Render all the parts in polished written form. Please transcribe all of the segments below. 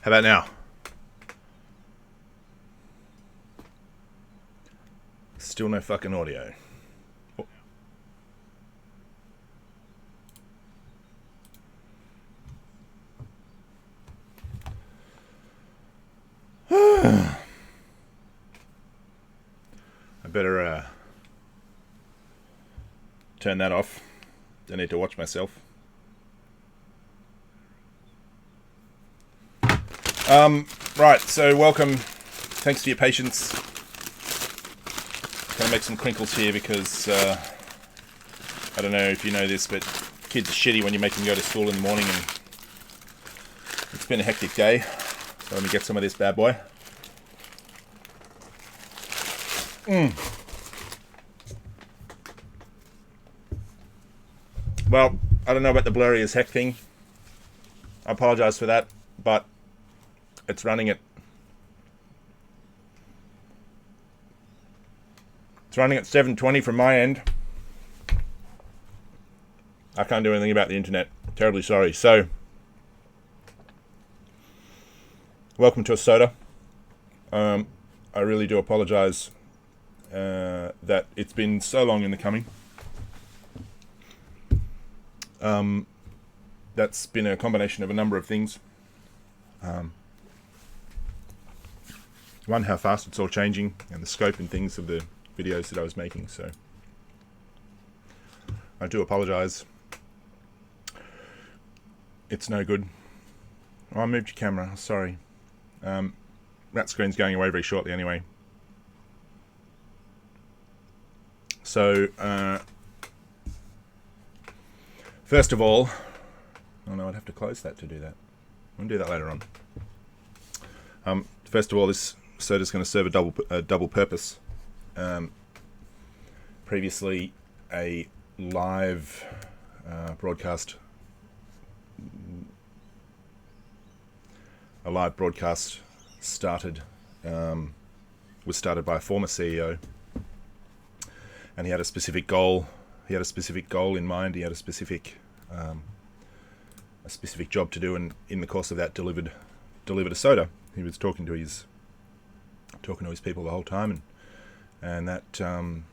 How about now? Still no fucking audio. I better turn that off. I need to watch myself. Right, so welcome. Thanks for your patience. Gonna make some crinkles here because I don't know if you know this, but kids are shitty when you make them go to school in the morning, and it's been a hectic day. So let me get some of this bad boy. Well, I don't know about the blurry as heck thing. I apologise for that, but it's running at 720 from my end. I can't do anything about the internet. Terribly sorry. So, welcome to a SOTA. I really do apologise that it's been so long in the coming. That's been a combination of a number of things. One, how fast it's all changing, and the scope and things of the videos that I was making. So I do apologise. It's no good. Oh, I moved your camera. Sorry. That screen's going away very shortly anyway. So, first of all, oh no, I'd have to close that to do that. I'll do that later on. First of all, this SOTA is going to serve a double purpose. Previously, a live broadcast was started by a former CEO, and he had a specific goal. He had a specific goal in mind. He had a specific job to do, and in the course of that, delivered a SOTA. He was talking to his people the whole time, and that and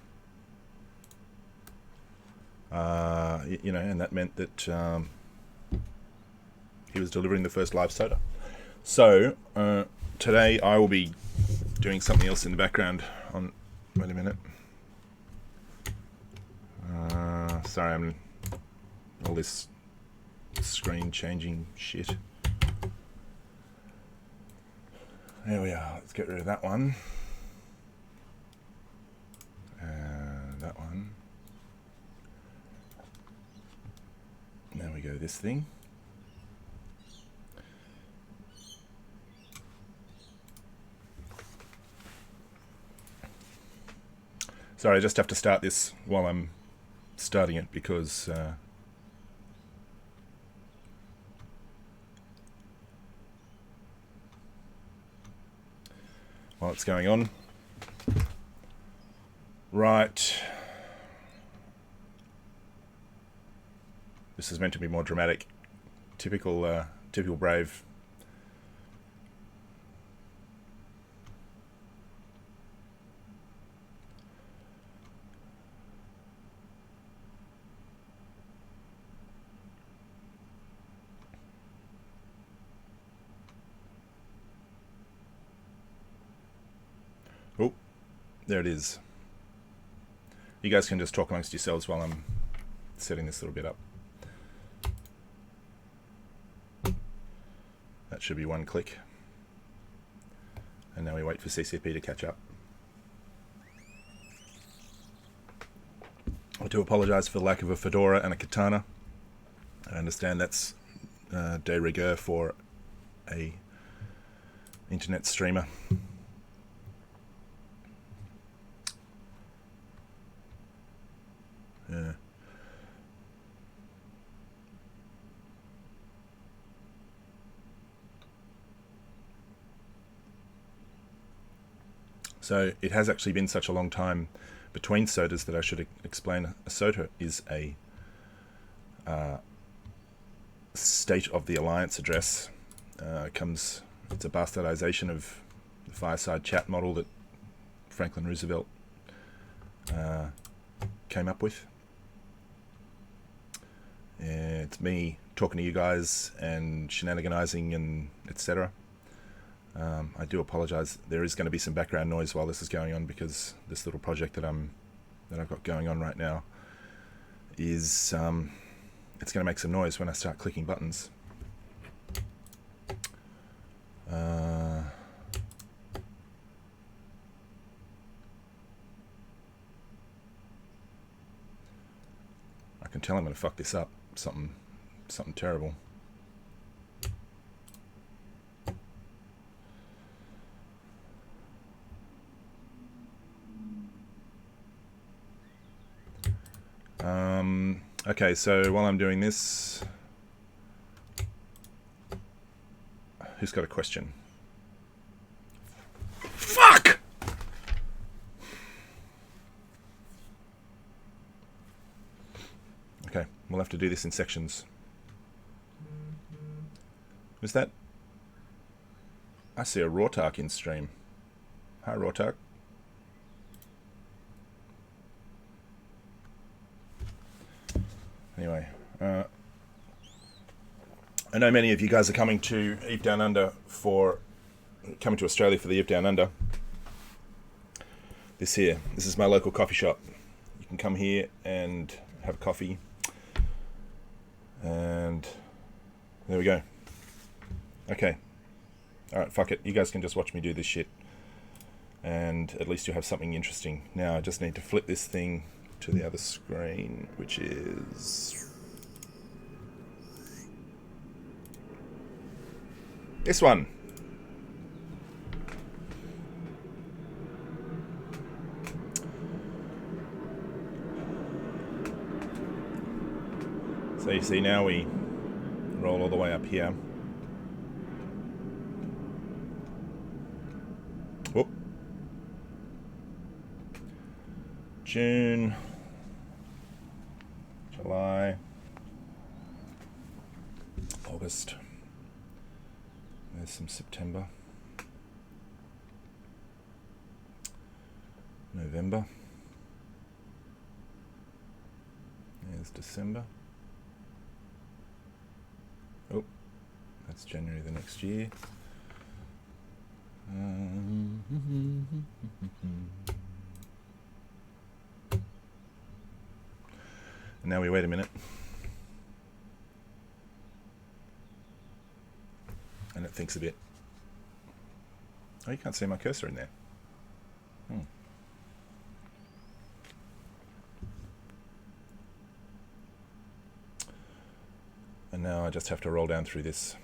that meant that he was delivering the first live SOTA. So today I will be doing something else in the background. Wait a minute. Sorry, I'm all this screen changing shit. There we are. Let's get rid of that one. And that one. There we go. This thing. Sorry, I just have to start this while I'm starting it because while it's going on. Right. This is meant to be more dramatic. Typical Brave. Oh, there it is. You guys can just talk amongst yourselves while I'm setting this little bit up. That should be one click. And now we wait for CCP to catch up. I do apologise for the lack of a fedora and a katana. I understand that's de rigueur for a internet streamer. Yeah. So it has actually been such a long time between SOTAs that I should explain. A SOTA is a State of the Alliance address. Comes It's a bastardization of the fireside chat model that Franklin Roosevelt came up with. It's me talking to you guys and shenaniganizing and etc. I do apologize. There is going to be some background noise while this is going on, because this little project that I've got going on right now is it's going to make some noise when I start clicking buttons. I can tell I'm going to fuck this up. Something terrible. Okay, so while I'm doing this, who's got a question? Fuck! Okay, we'll have to do this in sections. Was that? I see a Rawtark in stream. Hi, Rawtark. Anyway, I know many of you guys are coming to Eve Down Under coming to Australia for the Eve Down Under. This is my local coffee shop. You can come here and have a coffee. And there we go. Okay. Alright, fuck it. You guys can just watch me do this shit. And at least you'll have something interesting. Now I just need to flip this thing to the other screen, which is this one. So you see, now we roll all the way up here. Whoop. June, July, August. There's some September. November. There's December. Oh, that's January the next year. And now we wait a minute. And it thinks a bit. Oh, you can't see my cursor in there. And now I just have to roll down through this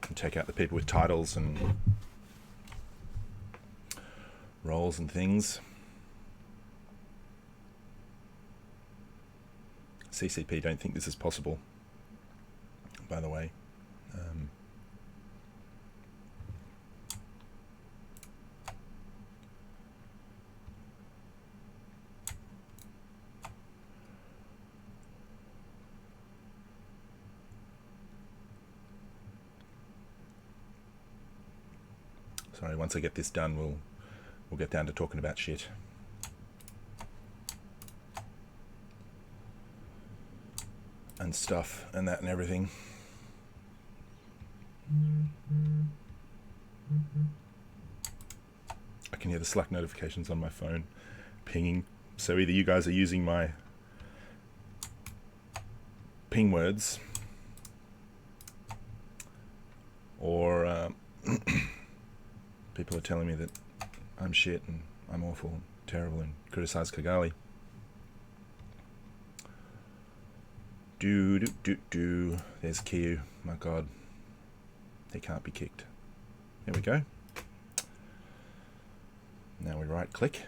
and take out the people with titles and roles and things. CCP don't think this is possible, by the way. Sorry, once I get this done, we'll get down to talking about shit. And stuff and that and everything. I can hear the Slack notifications on my phone pinging. So either you guys are using my ping words, or people are telling me that I'm shit and I'm awful and terrible and criticize Cagali. There's Q. My God. They can't be kicked. There we go. Now we right click.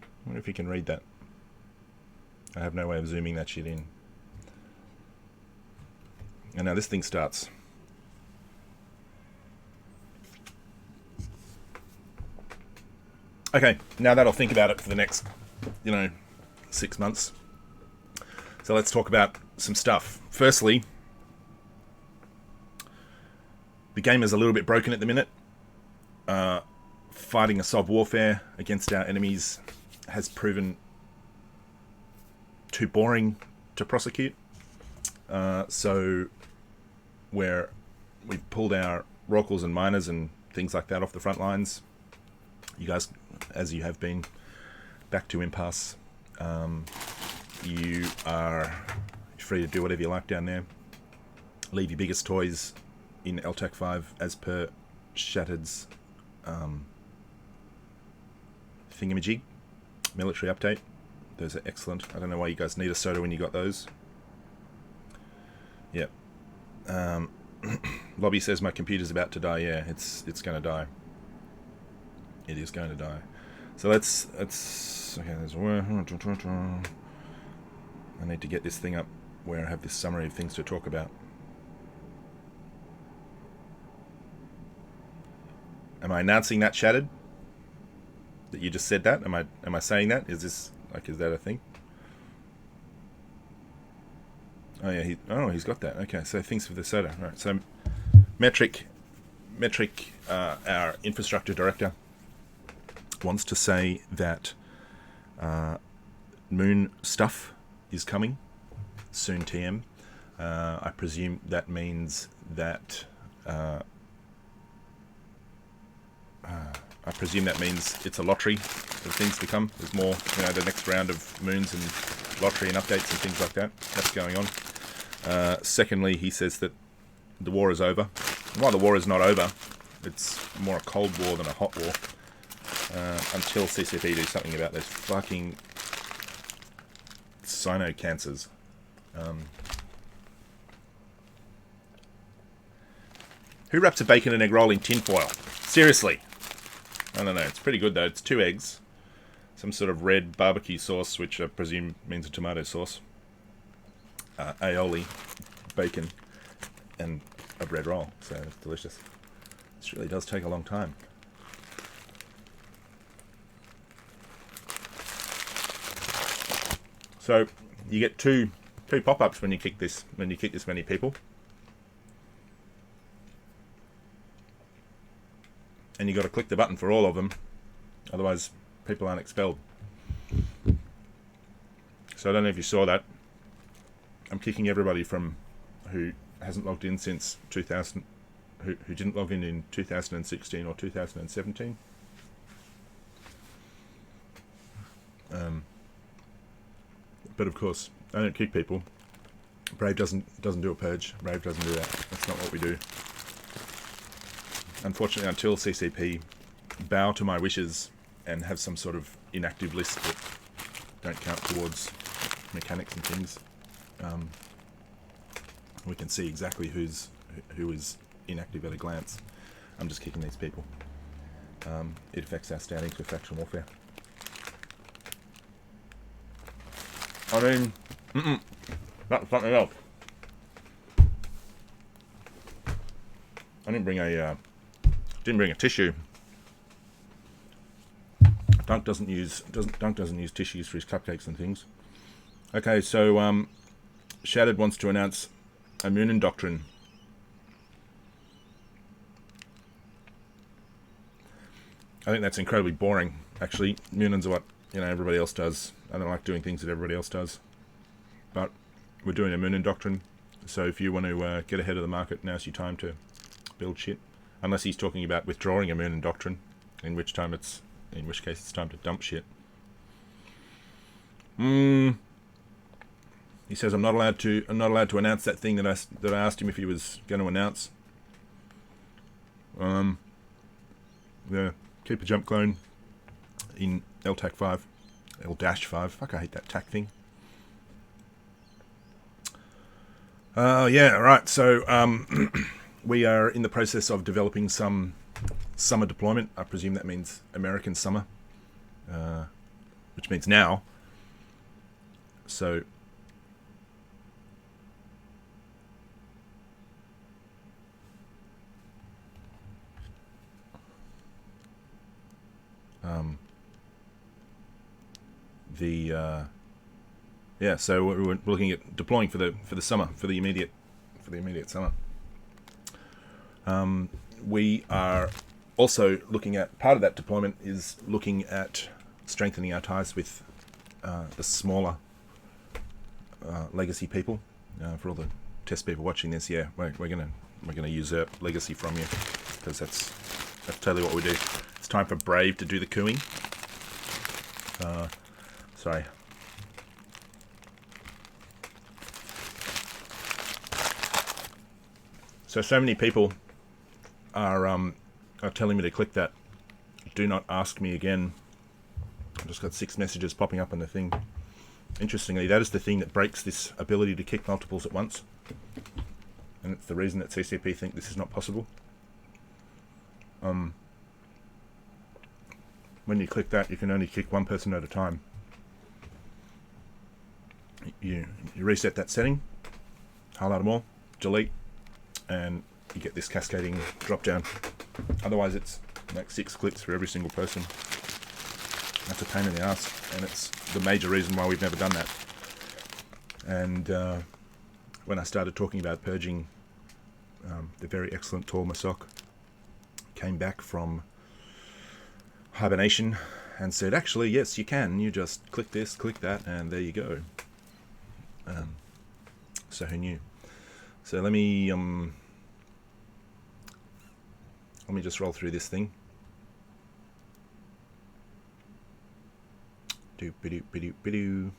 I wonder if you can read that. I have no way of zooming that shit in. And now this thing starts. Okay, now that I'll think about it for the next, 6 months. So let's talk about some stuff. Firstly, The game is a little bit broken at the minute. Fighting assault warfare against our enemies has proven too boring to prosecute. So we've pulled our rocals and miners and things like that off the front lines. You guys, as you have been, back to impasse. You are free to do whatever you like down there. Leave your biggest toys in LTAC 5 as per Shattered's thingamajig military update. Those are excellent. I don't know why you guys need a SOTA when you got those. Yep. Lobby says my computer's about to die. Yeah, it's going to die. It is going to die. So let's okay. I need to get this thing up where I have this summary of things to talk about. Am I announcing that, Shattered? That you just said that? Am I saying that? Is that a thing? Oh yeah, he's got that. Okay, so things for the SOTA. Right. So Metric, our infrastructure director, wants to say that Moon stuff is coming soon. TM. I presume that means that. It's a lottery of things to come. There's more, the next round of moons and lottery and updates and things like that. That's going on. Secondly, he says that the war is over. And while the war is not over, it's more a cold war than a hot war. Until CCP do something about those fucking cyno cancers. Who wraps a bacon and egg roll in tinfoil? Seriously. I don't know. It's pretty good though. It's 2 eggs, some sort of red barbecue sauce, which I presume means a tomato sauce, aioli, bacon, and a bread roll. So it's delicious. This really does take a long time. So you get two pop-ups when you kick this many people. And you got to click the button for all of them, otherwise people aren't expelled. So I don't know if you saw that. I'm kicking everybody from who hasn't logged in since 2000, who didn't log in 2016 or 2017. But of course, I don't kick people. Brave doesn't do a purge. Brave doesn't do that. That's not what we do. Unfortunately, until CCP bow to my wishes and have some sort of inactive list that don't count towards mechanics and things, we can see exactly who is inactive at a glance. I'm just kicking these people. It affects our standings with faction warfare. I mean, that's something else. I didn't bring a tissue. Dunk doesn't use tissues for his cupcakes and things. Okay, so Shattered wants to announce a muninn doctrine. I think that's incredibly boring. Actually, munins are what everybody else does. I don't like doing things that everybody else does. But we're doing a muninn doctrine, so if you want to get ahead of the market, now's your time to build shit. Unless he's talking about withdrawing a muninn doctrine, in which case it's time to dump shit. He says I'm not allowed to announce that thing that I asked him if he was going to announce. Yeah, keep a jump clone in LTAC 5, L-5. Fuck, I hate that TAC thing. Yeah, right. So we are in the process of developing some summer deployment. I presume that means American summer, which means now. So so we're looking at deploying for the summer, for the immediate summer. We are also looking at, part of that deployment is looking at strengthening our ties with the smaller legacy people. For all the test people watching this, yeah, we're gonna usurp legacy from you, because that's totally what we do. It's time for Brave to do the cooing. Sorry. So many people are telling me to click that. Do not ask me again. I've just got 6 messages popping up on the thing. Interestingly, that is the thing that breaks this ability to kick multiples at once. And it's the reason that CCP think this is not possible. When you click that, you can only kick one person at a time. You reset that setting, highlight them all, delete, and you get this cascading drop down. Otherwise it's like 6 clicks for every single person. That's a pain in the ass, and it's the major reason why we've never done that. And when I started talking about purging, the very excellent Talwar Sock came back from hibernation and said, actually, yes, you can. You just click this, click that, and there you go. So who knew? So let me just roll through this thing. Doop-a-doop-a-doop-a-doo.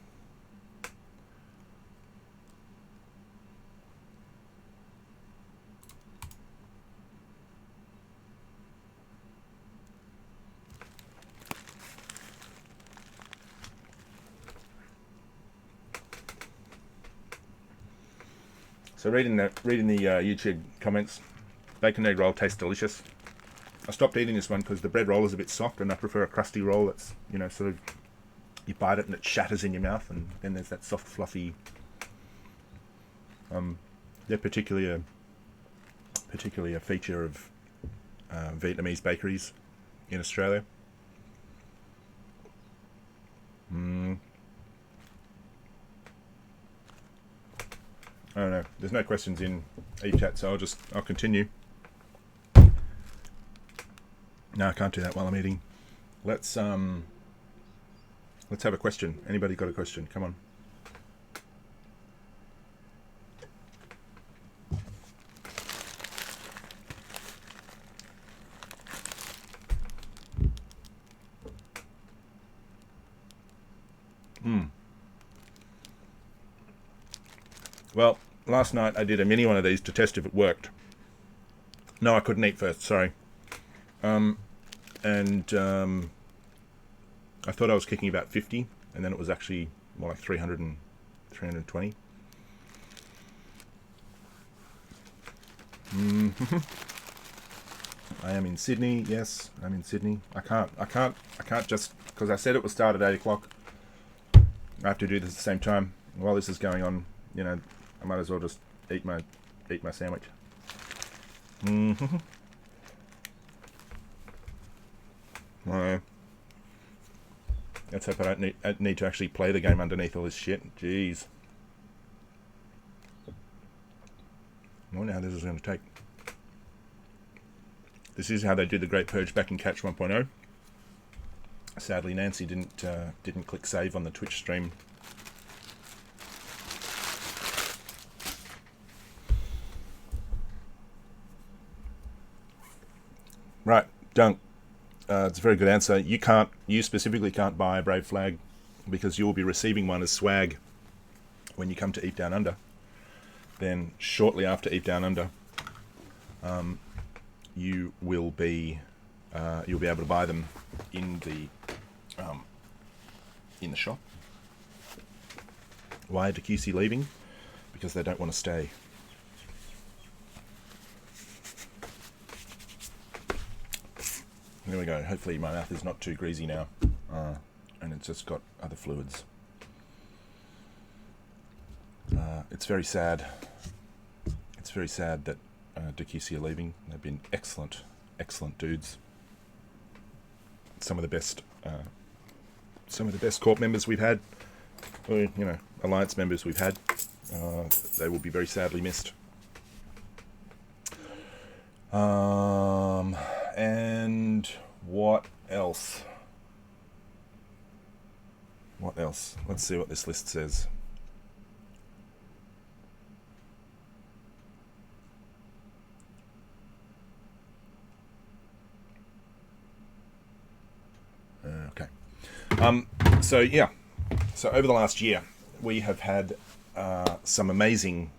So reading the YouTube comments, bacon egg roll tastes delicious. I stopped eating this one because the bread roll is a bit soft, and I prefer a crusty roll that's, you know, sort of, you bite it and it shatters in your mouth, and then there's that soft, fluffy. They're particularly a feature of Vietnamese bakeries in Australia. I don't know. There's no questions in eChat, so I'll continue. No, I can't do that while I'm eating. Let's have a question. Anybody got a question? Come on. Well, last night I did a mini one of these to test if it worked. No, I couldn't eat first, sorry. I thought I was kicking about 50, and then it was actually more like 300 and 320. I am in Sydney. Yes, I'm in Sydney. I can't just, because I said it would start at 8 o'clock. I have to do this at the same time. While this is going on, you know, I might as well just eat my sandwich. Let's hope I don't need to actually play the game underneath all this shit. Jeez. I wonder how this is going to take. This is how they did the Great Purge back in Catch 1.0. Sadly, Nancy didn't click save on the Twitch stream. Right, Dunk. It's a very good answer. You specifically can't buy a Brave flag because you will be receiving one as swag when you come to Eat Down Under. Then shortly after Eat Down Under, you'll be able to buy them in the shop. Why are DQC leaving? Because they don't want to stay. There we go. Hopefully my mouth is not too greasy now, and it's just got other fluids. It's very sad. It's very sad that DQC are leaving. They've been excellent dudes. Some of the best corp members we've had, or, you know, alliance members we've had. They will be very sadly missed. And what else? What else? Let's see what this list says. Okay. So yeah. So over the last year, we have had some amazing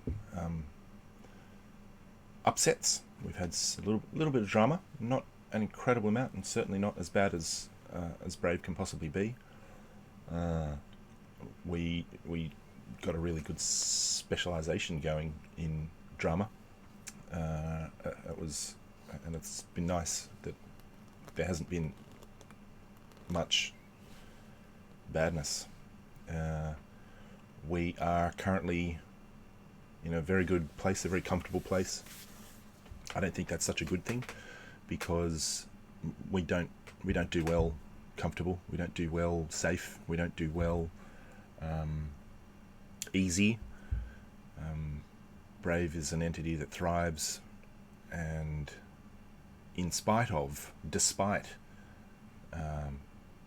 upsets. We've had a little bit of drama, not an incredible amount, and certainly not as bad as Brave can possibly be. We got a really good specialisation going in drama. And it's been nice that there hasn't been much badness. We are currently in a very good place, a very comfortable place. I don't think that's such a good thing, because we don't do well comfortable. We don't do well safe. We don't do well easy. Brave is an entity that thrives, and despite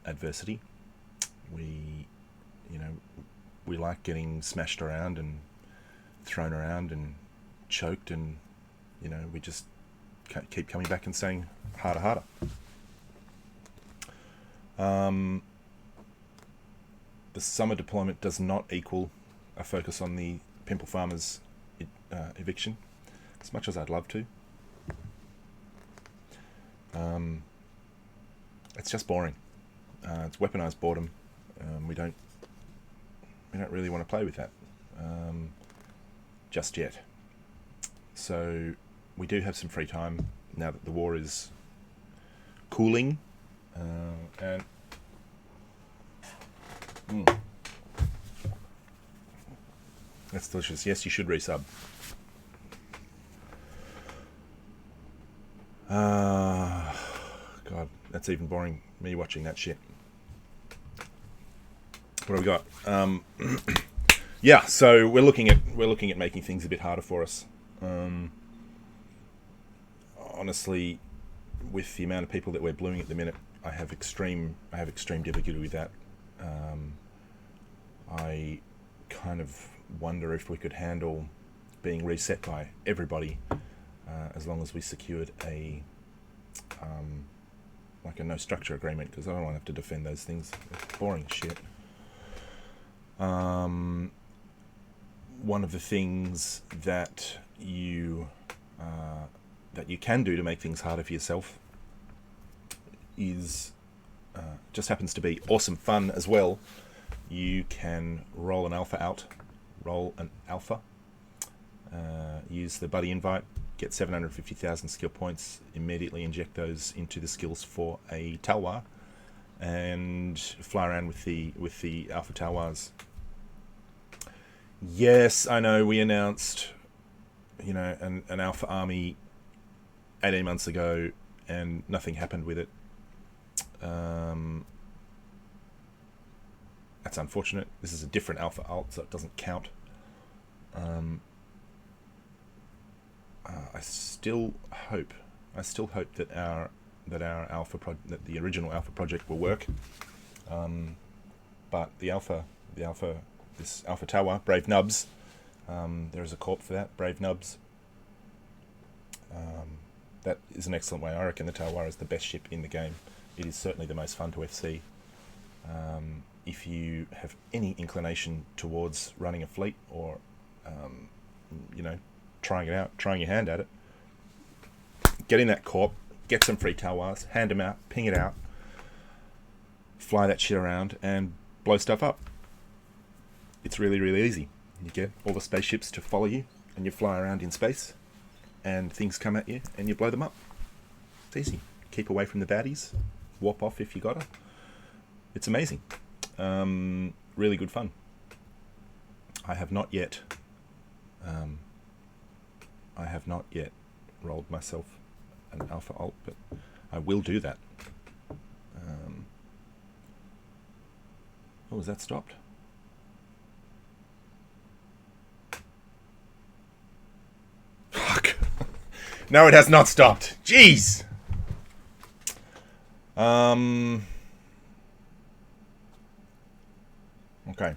adversity, we like getting smashed around and thrown around and choked, and we just keep coming back and saying harder. The summer deployment does not equal a focus on the Pimple Farmers eviction, as much as I'd love to. It's just boring. It's weaponized boredom. We don't really want to play with that just yet. So we do have some free time now that the war is cooling, and that's delicious. Yes, you should resub. God, that's even boring, me watching that shit. What have we got? Yeah, so we're looking at making things a bit harder for us. Honestly, with the amount of people that we're bluing at the minute, I have extreme difficulty with that. I kind of wonder if we could handle being reset by everybody, as long as we secured a no structure agreement, because I don't want to have to defend those things. It's boring shit. One of the things that you can do to make things harder for yourself is just happens to be awesome fun as well. You can roll an alpha, use the buddy invite, get 750,000 skill points, immediately inject those into the skills for a talwar, and fly around with the alpha talwars. Yes, I know we announced an alpha army 18 months ago, and nothing happened with it. That's unfortunate. This is a different alpha alt, so it doesn't count. I still hope that our alpha that the original alpha project will work. But this alpha tower, Brave Nubs, there is a corp for that, Brave Nubs. That is an excellent way. I reckon the Talwar is the best ship in the game. It is certainly the most fun to FC. If you have any inclination towards running a fleet, or trying it out, trying your hand at it, get in that corp, get some free Talwars, hand them out, ping it out, fly that shit around and blow stuff up. It's really, really easy. You get all the spaceships to follow you, and you fly around in space, and things come at you, and you blow them up. It's easy. Keep away from the baddies. Warp off if you gotta. It's amazing. Really good fun. I have not yet rolled myself an alpha alt, but I will do that. Oh, is that stopped? Fuck. No, it has not stopped. Jeez. Okay.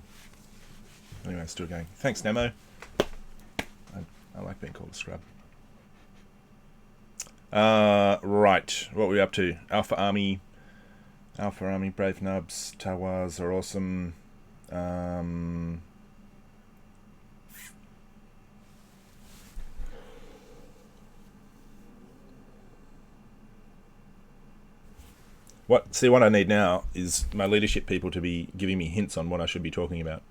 Anyway, still going. Thanks, Nemo. I like being called a scrub. Right. What are we up to? Alpha Army, Brave Nubs, Talwars are awesome. What I need now is my leadership people to be giving me hints on what I should be talking about.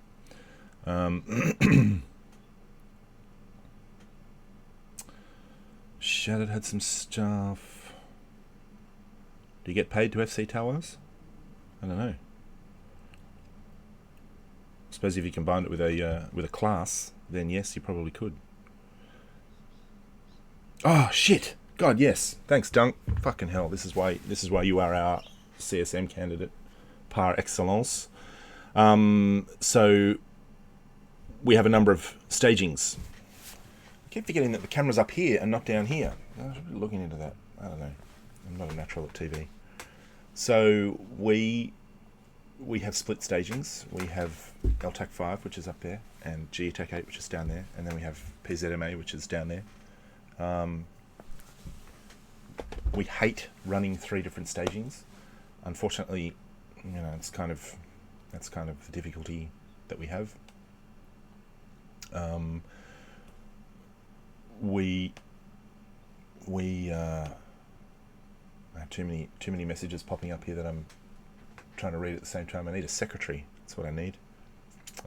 Shattered had some stuff. Do you get paid to FC Talwars? I don't know. I suppose if you combined it with a class, then yes, you probably could. Oh shit! God, yes. Thanks, Dunk. Fucking hell. This is why you are our CSM candidate par excellence. So we have a number of stagings. I keep forgetting that the camera's up here and not down here. I should be looking into that. I don't know. I'm not a natural at TV. So we have split stagings. We have LTAC 5, which is up there, and GTAC 8, which is down there, and then we have PZMA, which is down there. We hate running 3 different stagings. Unfortunately, that's kind of the difficulty that we have. We I have too many messages popping up here that I'm trying to read at the same time. I need a secretary. That's what I need.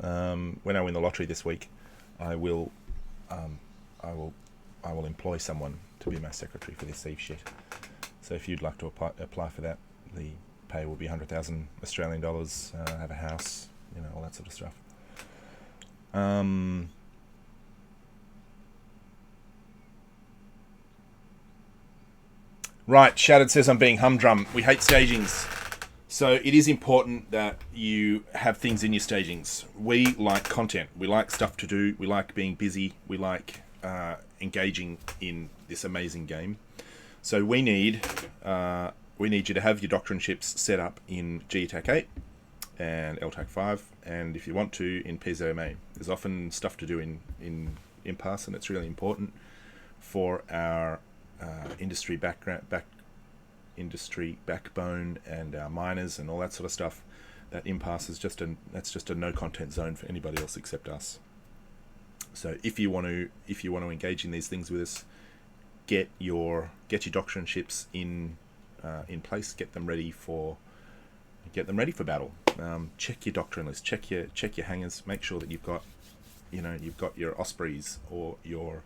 When I win the lottery this week, I will employ someone to be my secretary for this Eve shit. So if you'd like to apply for that, the pay will be 100,000 Australian dollars. Have a house, all that sort of stuff. Right, Shattered says I'm being humdrum. We hate stagings. So it is important that you have things in your stagings. We like content. We like stuff to do. We like being busy. We like engaging in this amazing game. So we need you to have your doctrine ships set up in GTAC 8 and LTAC 5, and if you want to, in PZMA. There's often stuff to do in Impasse, and it's really important for our industry backbone and our miners and all that sort of stuff. That Impasse is just a no content zone for anybody else except us. So if you want to engage in these things with us, get your doctrine ships in place. Get them ready for battle. Check your doctrine list. Check your hangars. Make sure that you've got your Ospreys or your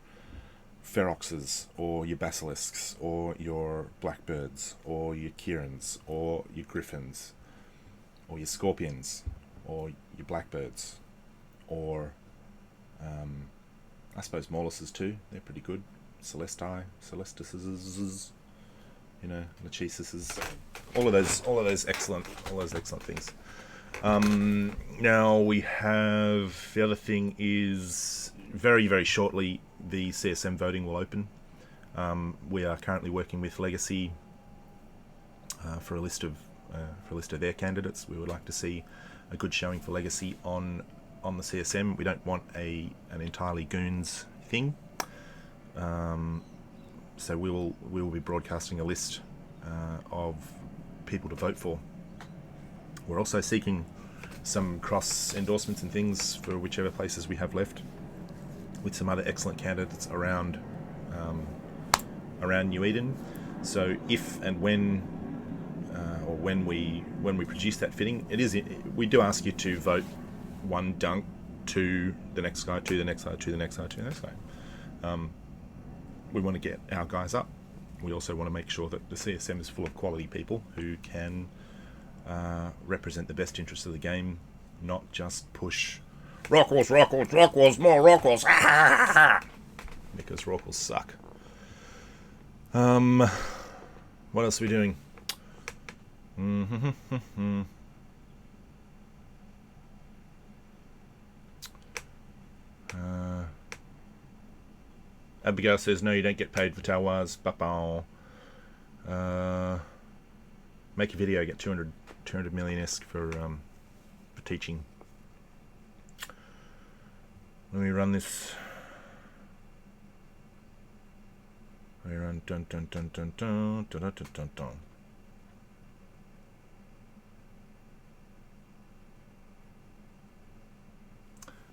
Feroxes or your Basilisks or your Blackbirds or your Kirans or your Griffins or your Scorpions or your Blackbirds or I suppose Morluses too. They're pretty good. Celestises, Lachesis, all of those excellent things. Now we have the other thing is very, very shortly the CSM voting will open. We are currently working with Legacy for a list of their candidates. We would like to see a good showing for Legacy on the CSM. We don't want an entirely goons thing. So we will be broadcasting a list of people to vote for. We're also seeking some cross endorsements and things for whichever places we have left, with some other excellent candidates around New Eden. So if and when we produce that fitting, we do ask you to vote 1 Dunk, 2 the next guy, 2 the next guy, 2 the next guy, 2 the next guy. We want to get our guys up. We also want to make sure that the CSM is full of quality people who can represent the best interests of the game, not just push Rockwalls, more Rockwalls, because Rockwalls suck. What else are we doing? Abigail says, no, you don't get paid for talwars. Make a video, get 200 million-esque for teaching. Let me run this. We run dun dun dun dun dun dun dun dun dun.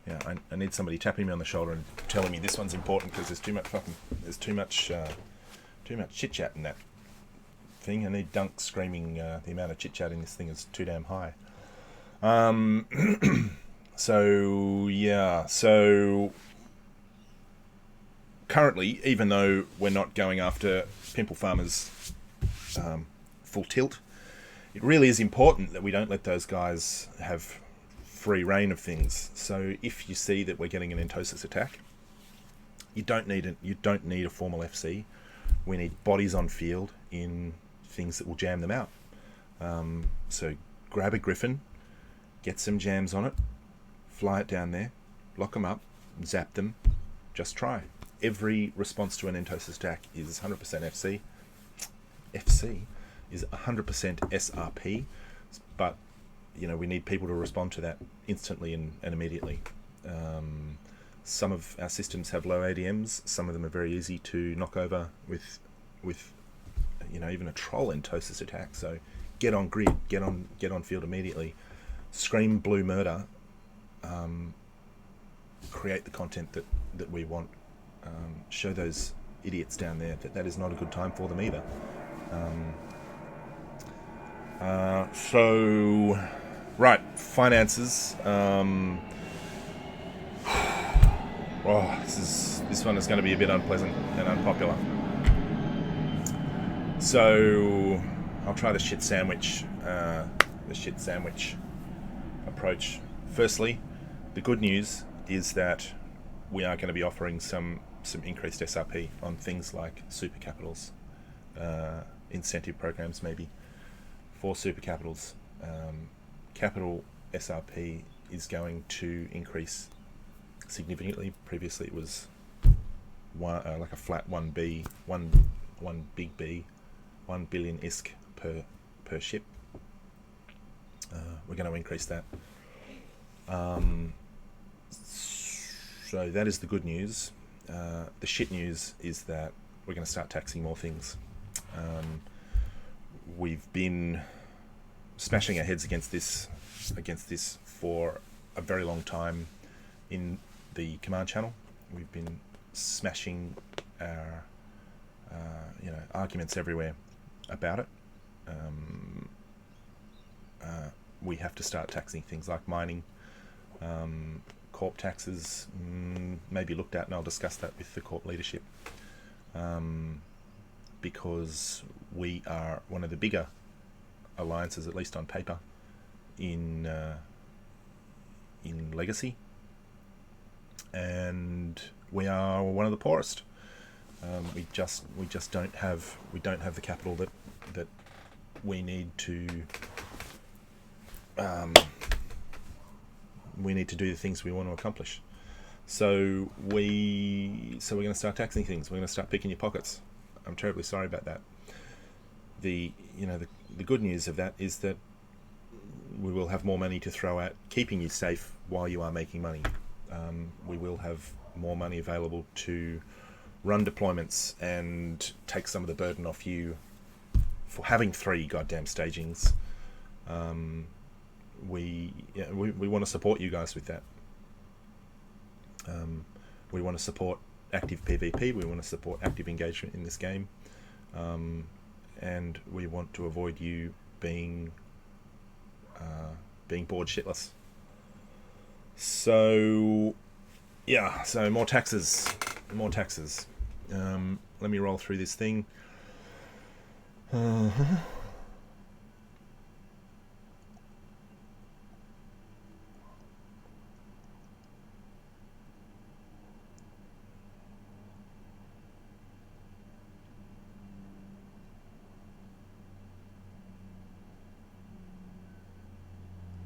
Yeah, I need somebody tapping me on the shoulder and telling me this one's important, because there's too much chit chat in that thing. I need Dunk screaming. The amount of chit chat in this thing is too damn high. So yeah, so currently, even though we're not going after pimple farmers full tilt, it really is important that we don't let those guys have free reign of things. So if you see that we're getting an entosis attack, you don't need a formal FC. We need bodies on field in things that will jam them out. So grab a griffin, get some jams on it, fly it down there, lock them up, zap them, just try. Every response to an entosis attack is 100% FC. FC is 100% SRP, but we need people to respond to that instantly and immediately. Some of our systems have low ADMs. Some of them are very easy to knock over with even a troll entosis attack. So get on grid, get on field immediately. Scream blue murder. Create the content that we want. Show those idiots down there that is not a good time for them either. So right, finances. This one is going to be a bit unpleasant and unpopular. So I'll try the shit sandwich approach. Firstly, the good news is that we are going to be offering some increased SRP on things like super capitals, incentive programs maybe for super capitals. Capital SRP is going to increase significantly. Previously it was like a flat 1B, one big B, 1 billion ISK per ship. We're going to increase that. So that is the good news. The shit news is that we're going to start taxing more things. We've been smashing our heads against this for a very long time in the command channel. We've been smashing our arguments everywhere about it. We have to start taxing things like mining. Corp taxes may be looked at, and I'll discuss that with the corp leadership, because we are one of the bigger alliances, at least on paper, in legacy, and we are one of the poorest. We just don't have the capital that we need to. We need to do the things we want to accomplish. So we're going to start taxing things. We're going to start picking your pockets. I'm terribly sorry about that. The good news of that is that we will have more money to throw at keeping you safe while you are making money. We will have more money available to run deployments and take some of the burden off you for having 3 goddamn stagings. We want to support you guys with that. We want to support active PvP. We want to support active engagement in this game, and we want to avoid you being bored shitless. So yeah, so more taxes. Let me roll through this thing.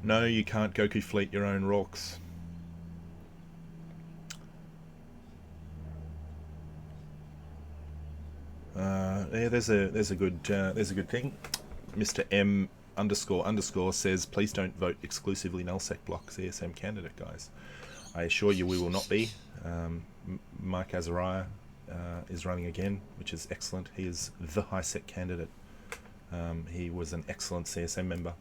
No, you can't Goku fleet your own rorks. Yeah, there's a good thing. Mr. M __ says, please don't vote exclusively nullsec block CSM candidate, guys. I assure you we will not be. Mike Azariah is running again, which is excellent. He is the high sec candidate. He was an excellent CSM member,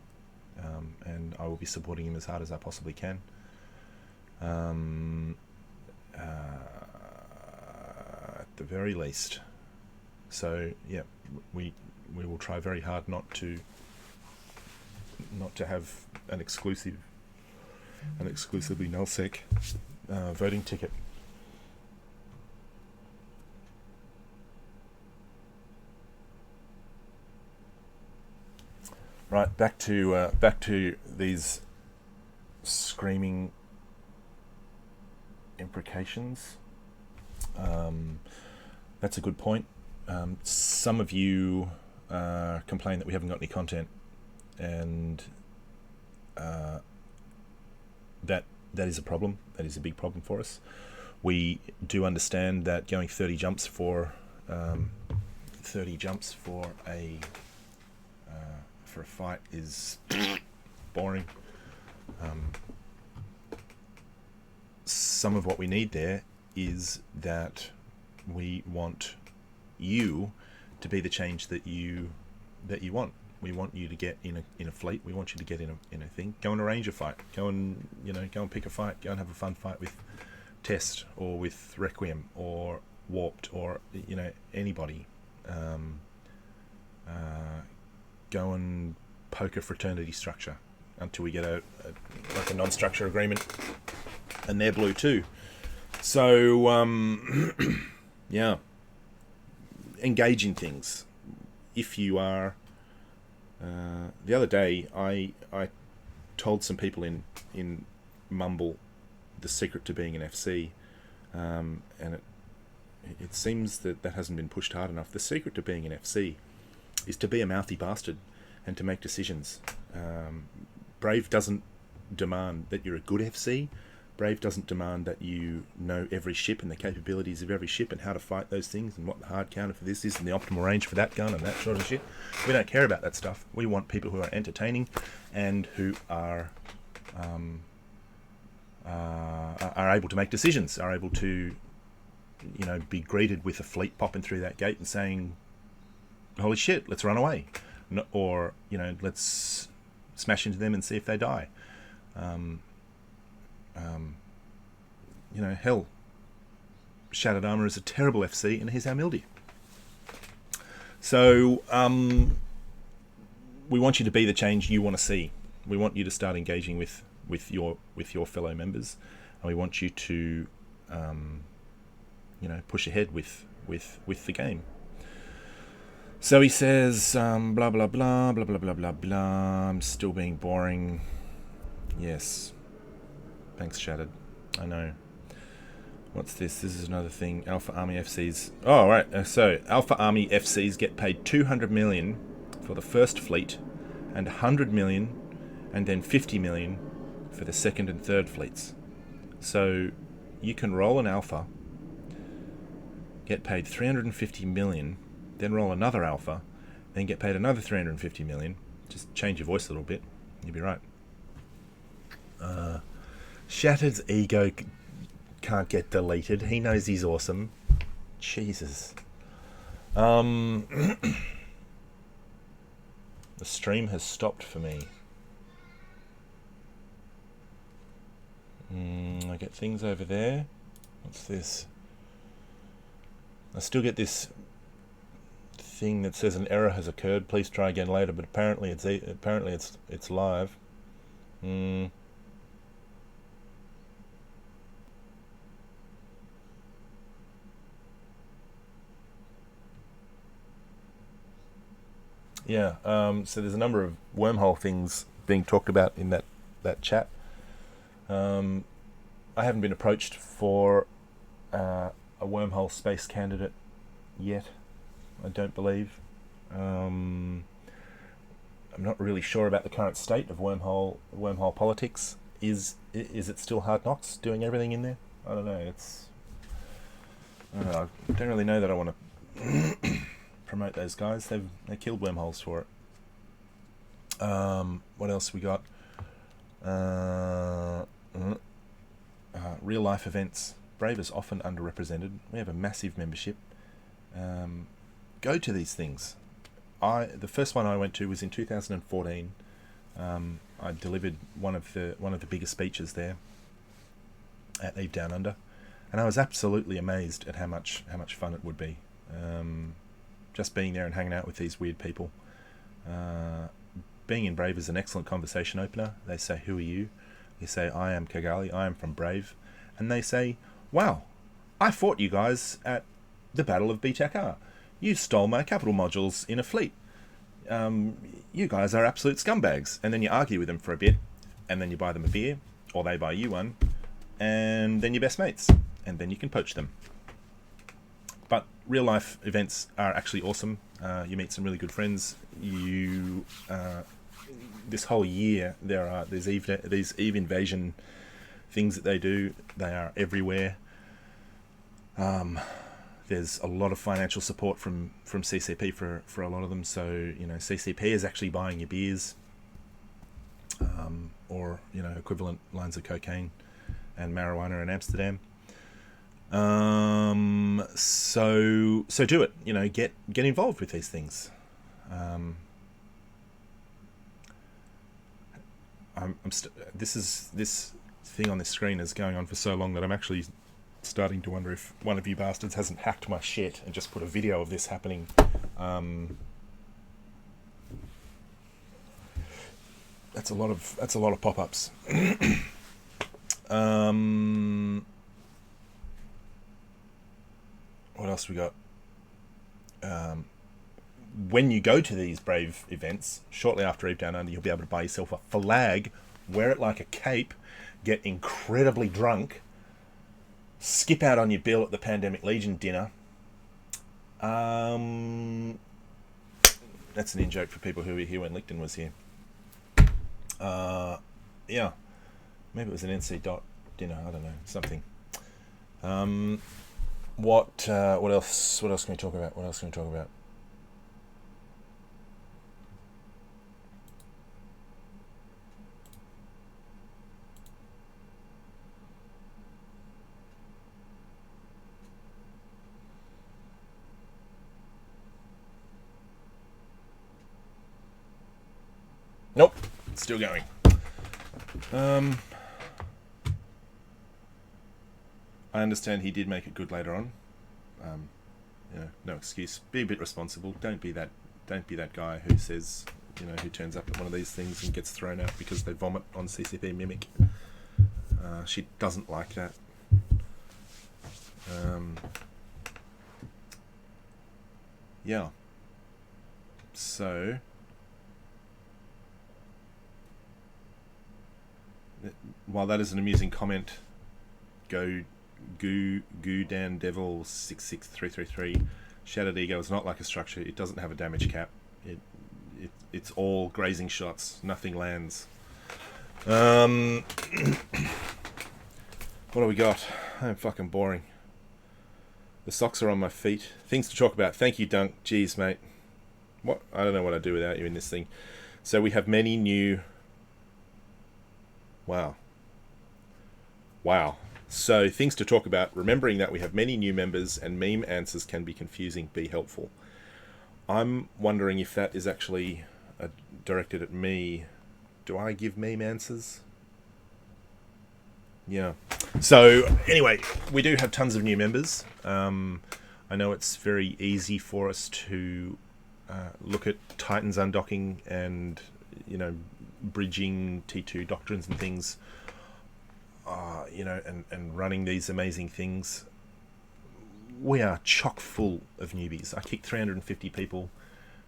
and I will be supporting him as hard as I possibly can. At the very least. So yeah, we will try very hard not to have an exclusively nullsec voting ticket. Right, back to these screaming imprecations. That's a good point. Some of you complain that we haven't got any content, and that is a problem. That is a big problem for us. We do understand that going 30 jumps for a fight is boring. Some of what we need there is that we want you to be the change that you want. We want you to get in a fleet. We want you to get in a thing. Go and arrange a fight. Go and pick a fight. Go and have a fun fight with Test or with Requiem or Warped or anybody. Go and poke a fraternity structure until we get a non-structure agreement, and they're blue too. So yeah, engage in things. If you are, the other day I told some people in Mumble the secret to being an FC, and it seems that hasn't been pushed hard enough. The secret to being an FC is to be a mouthy bastard and to make decisions. Brave doesn't demand that you're a good FC. Brave doesn't demand that you know every ship and the capabilities of every ship and how to fight those things and what the hard counter for this is and the optimal range for that gun and that sort of shit. We don't care about that stuff. We want people who are entertaining and who are able to make decisions, are able to be greeted with a fleet popping through that gate and saying, holy shit, let's run away. Or let's smash into them and see if they die. Hell, Shattered Armor is a terrible FC, and here's our Mildy. So we want you to be the change you want to see. We want you to start engaging with your fellow members, and we want you to push ahead with the game. So he says, blah, blah, blah, blah, blah, blah, blah, blah. I'm still being boring. Yes. Thanks, Shattered. I know. What's this? This is another thing. Alpha Army FCs. Oh, right. So Alpha Army FCs get paid 200 million for the first fleet and 100 million and then 50 million for the second and third fleets. So you can roll an Alpha, get paid 350 million, then roll another Alpha, then get paid another 350 million. Just change your voice a little bit. You'll be right. Shattered's ego can't get deleted. He knows he's awesome. Jesus. The stream has stopped for me. I get things over there. What's this? I still get this thing that says an error has occurred. Please try again later. But apparently it's live. Yeah, so there's a number of wormhole things being talked about in that chat. I haven't been approached for a wormhole space candidate yet, I don't believe. I'm not really sure about the current state of wormhole politics. Is it still Hard Knocks doing everything in there? I don't know. I don't really know that I want to promote those guys. They killed wormholes for it. What else we got? Real life events. Brave is often underrepresented. We have a massive membership. Go to these things. The first one I went to was in 2014. I delivered one of the biggest speeches there at Eve Down Under, and I was absolutely amazed at how much fun it would be. Just being there and hanging out with these weird people. Being in Brave is an excellent conversation opener. They say, "Who are you?" You say, "I am Cagali. I am from Brave," and they say, "Wow, I fought you guys at the Battle of BTACR. You stole my capital modules in a fleet. You guys are absolute scumbags." And then you argue with them for a bit, and then you buy them a beer, or they buy you one, and then you're best mates, and then you can poach them. But real life events are actually awesome. You meet some really good friends. This whole year there's these Eve invasion things that they do. They are everywhere. There's a lot of financial support from CCP for a lot of them. So CCP is actually buying your beers, or equivalent lines of cocaine and marijuana in Amsterdam. So do it. Get involved with these things. This thing on this screen is going on for so long that I'm actually starting to wonder if one of you bastards hasn't hacked my shit and just put a video of this happening. That's a lot of pop-ups. What else we got? When you go to these Brave events, shortly after Eve Down Under, you'll be able to buy yourself a flag, wear it like a cape, get incredibly drunk, skip out on your bill at the Pandemic Legion dinner. That's an in-joke for people who were here when Licton was here. Yeah. Maybe it was an NC dot dinner, I don't know, something. What else can we talk about? Nope, it's still going. I understand he did make it good later on. No excuse. Be a bit responsible. Don't be that guy who says, who turns up at one of these things and gets thrown out because they vomit on CCP Mimic. She doesn't like that. Yeah. So, while that is an amusing comment, Goo Dan Devil 66333. Shattered Ego is not like a structure. It doesn't have a damage cap. It's all grazing shots. Nothing lands. What do we got? I'm fucking boring. The socks are on my feet. Things to talk about. Thank you, Dunk. Jeez, mate. What? I don't know what I'd do without you in this thing. So we have many new... Wow. So, things to talk about. Remembering that we have many new members and meme answers can be confusing. Be helpful. I'm wondering if that is actually directed at me. Do I give meme answers? Yeah. So, anyway, we do have tons of new members. I know it's very easy for us to look at Titans undocking and, bridging T2 doctrines and things. And running these amazing things. We are chock full of newbies. I kicked 350 people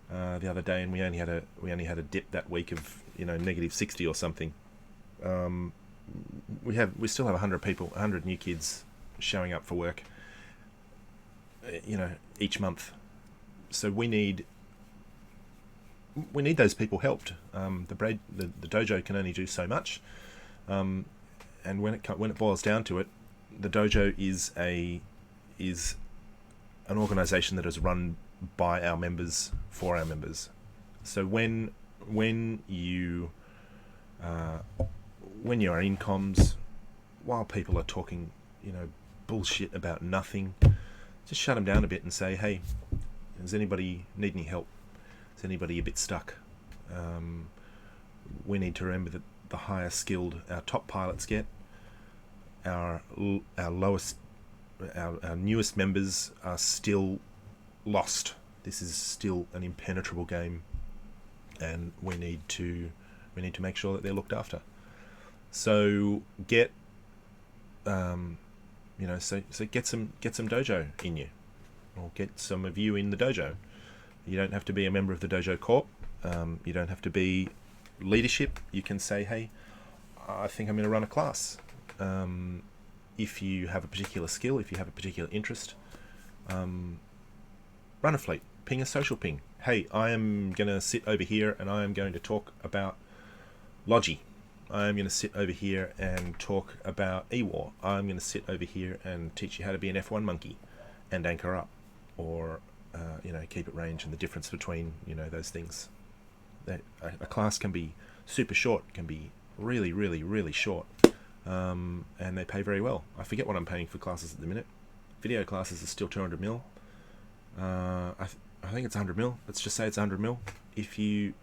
the other day, and we only had a dip that week of negative 60 or something. We still have 100 people, 100 new kids showing up for work. Each month. So we need those people helped. The dojo can only do so much. And when it boils down to it, the dojo is an organisation that is run by our members for our members. So when you when you are in comms, while people are talking, bullshit about nothing, just shut them down a bit and say, hey, does anybody need any help? Is anybody a bit stuck? We need to remember that the higher skilled our top pilots get, our lowest, our newest members are still lost. This is still an impenetrable game, and we need to make sure that they're looked after. So get so get some dojo in you, or get some of you in the dojo. You don't have to be a member of the dojo corp. You don't have to be leadership. You can say, hey, I think I'm going to run a class. If you have a particular skill, if you have a particular interest, run a fleet, ping a social ping. Hey, I am going to sit over here and I am going to talk about Logi. I am going to sit over here and talk about E-War. I'm going to sit over here and teach you how to be an F1 monkey and anchor up, or keep at range, and the difference between those things. That a class can be super short, can be really, really, really short, and they pay very well. I forget what I'm paying for classes at the minute. Video classes are still 200 mil. I think it's 100 mil. Let's just say it's 100 mil. If you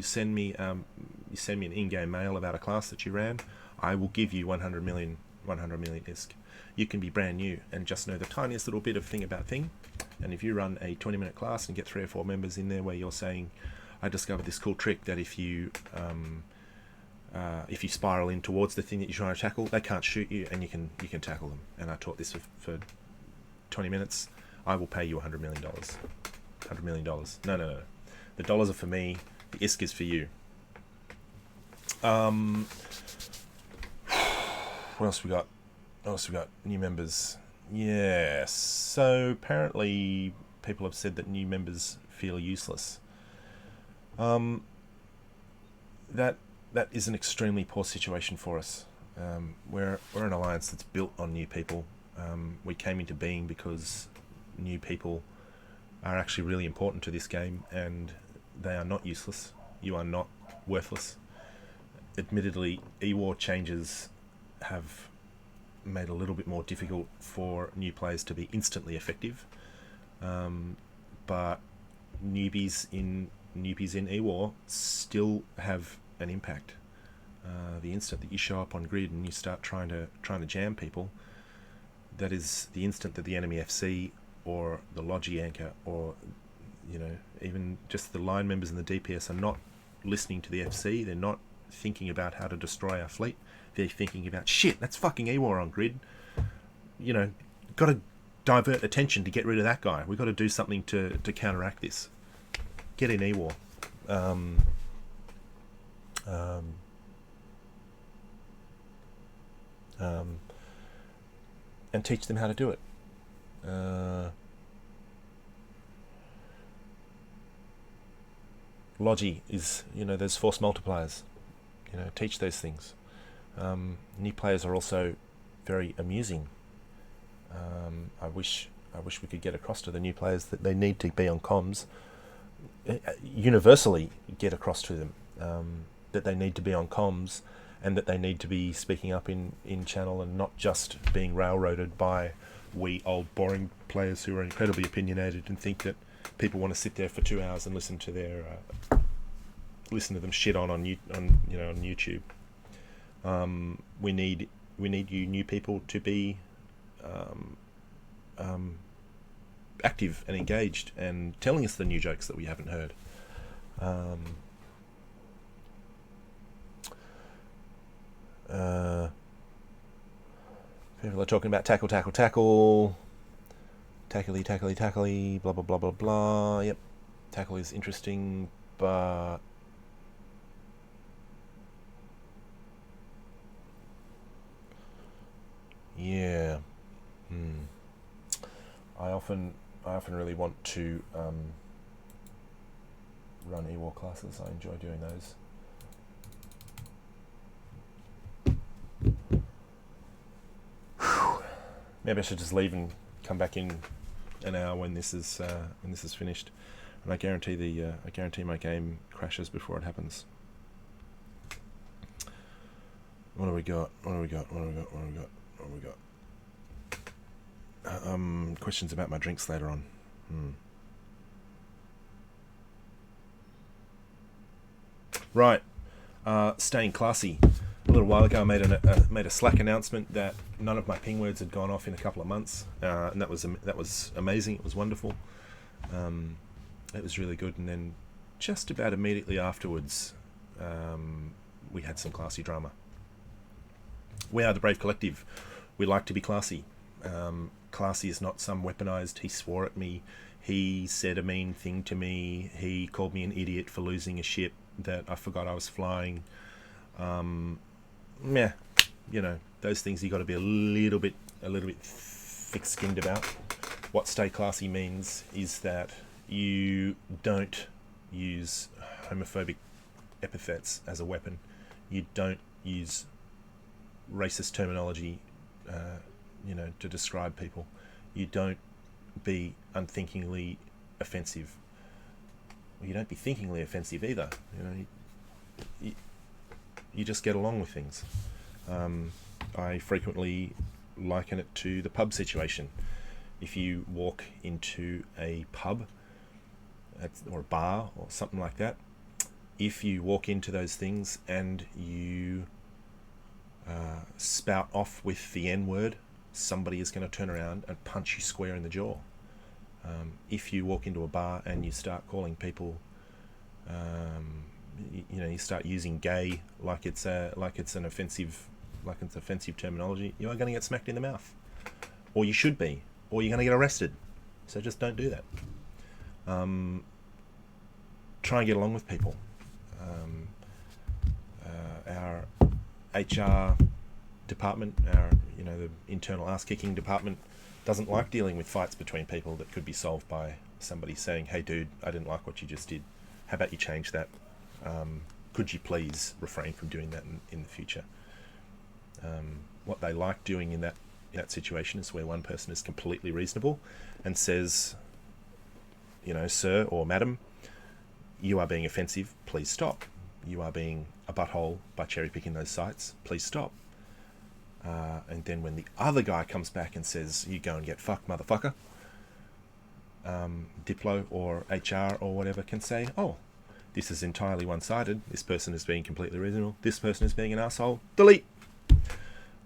send me an in-game mail about a class that you ran, I will give you 100 million ISK. You can be brand new and just know the tiniest little bit of thing about thing, and if you run a 20-minute class and get 3 or 4 members in there where you're saying, I discovered this cool trick that if you spiral in towards the thing that you're trying to tackle, they can't shoot you, and you can tackle them. And I taught this for 20 minutes. I will pay you $100 million. $100 million. No. The dollars are for me. The ISK is for you. What else we got? New members. Yes. So apparently people have said that new members feel useless. That is an extremely poor situation for us. We're an alliance that's built on new people. We came into being because new people are actually really important to this game, and they are not useless. You are not worthless. Admittedly, E-War changes have made it a little bit more difficult for new players to be instantly effective, but newbies in E-War still have an impact. The instant that you show up on grid and you start trying to jam people, that is the instant that the enemy FC or the Logi anchor, or even just the line members and the DPS are not listening to the FC. They're not thinking about how to destroy our fleet. They're thinking about, shit, that's fucking E-War on grid. Got to divert attention to get rid of that guy. We've got to do something to counteract this. Get in E-War. And teach them how to do it. Logi is, there's force multipliers. Teach those things. New players are also very amusing. I wish we could get across to the new players that they need to be on comms. Universally get across to them that they need to be on comms, and that they need to be speaking up in channel, and not just being railroaded by we old boring players who are incredibly opinionated and think that people want to sit there for 2 hours and listen to them shit on YouTube. We need you new people to be active and engaged and telling us the new jokes that we haven't heard. People are talking about tackle, tackly, blah, blah, blah, blah, blah. Yep, tackle is interesting, but yeah. I often really want to run E-War classes. I enjoy doing those. Maybe I should just leave and come back in an hour when this is finished, and I guarantee my game crashes before it happens. What do we got? Questions about my drinks later on. Right. Staying classy. A little while ago, I made a Slack announcement that none of my ping words had gone off in a couple of months, and that was amazing. It was wonderful. It was really good. And then, just about immediately afterwards, we had some classy drama. We are the Brave Collective. We like to be classy. Classy is not some weaponized. He swore at me. He said a mean thing to me. He called me an idiot for losing a ship that I forgot I was flying. Yeah, you know, those things you got to be a little bit thick-skinned about. What stay classy means is that you don't use homophobic epithets as a weapon. You don't use racist terminology, to describe people. You don't be unthinkingly offensive. You don't be thinkingly offensive either. You just get along with things. I frequently liken it to the pub situation. If you walk into a pub or a bar or something like that, if you walk into those things and you spout off with the N-word, somebody is going to turn around and punch you square in the jaw. If you walk into a bar and you start calling people, you start using gay like it's an offensive terminology, you are going to get smacked in the mouth, or you should be, or you're going to get arrested. So just don't do that. Try and get along with people. Our HR department, the internal ass-kicking department, doesn't like dealing with fights between people that could be solved by somebody saying, "Hey dude, I didn't like what you just did. How about you change that? Could you please refrain from doing that in the future?" What they like doing in that situation is where one person is completely reasonable and says, "Sir or madam, you are being offensive, please stop. You are being a butthole by cherry-picking those sites, please stop." And then when the other guy comes back and says, "You go and get fucked, motherfucker," Diplo or HR or whatever can say, "Oh, this is entirely one-sided. This person is being completely reasonable. This person is being an asshole. Delete."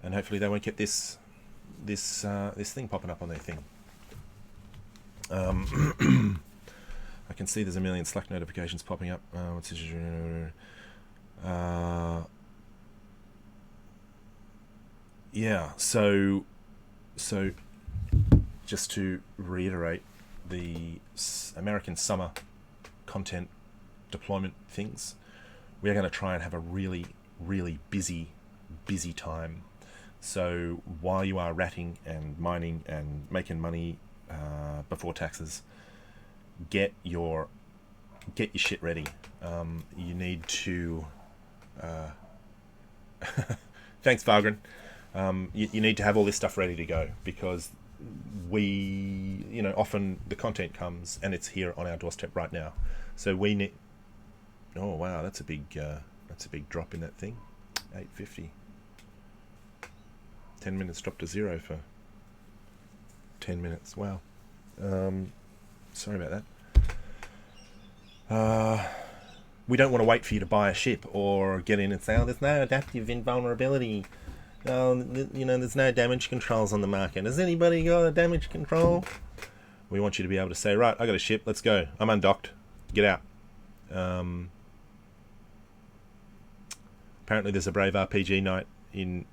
And hopefully they won't get this thing popping up on their thing. I can see there's a million Slack notifications popping up. Yeah, so just to reiterate, the American summer content deployment things, we are going to try and have a really, really busy time. So while you are ratting and mining and making money before taxes, get your shit ready. You need to thanks, Vargren. You need to have all this stuff ready to go, because we, often the content comes and it's here on our doorstep right now. So we need. Oh wow, that's a big drop in that thing. 850. 10 minutes dropped to 0 for 10 minutes. Wow. Sorry about that. We don't want to wait for you to buy a ship or get in and say, "Oh, there's no adaptive invulnerability. There's no damage controls on the market. Has anybody got a damage control?" We want you to be able to say, "Right, I got a ship. Let's go. I'm undocked. Get out." Apparently, there's a Brave RPG night in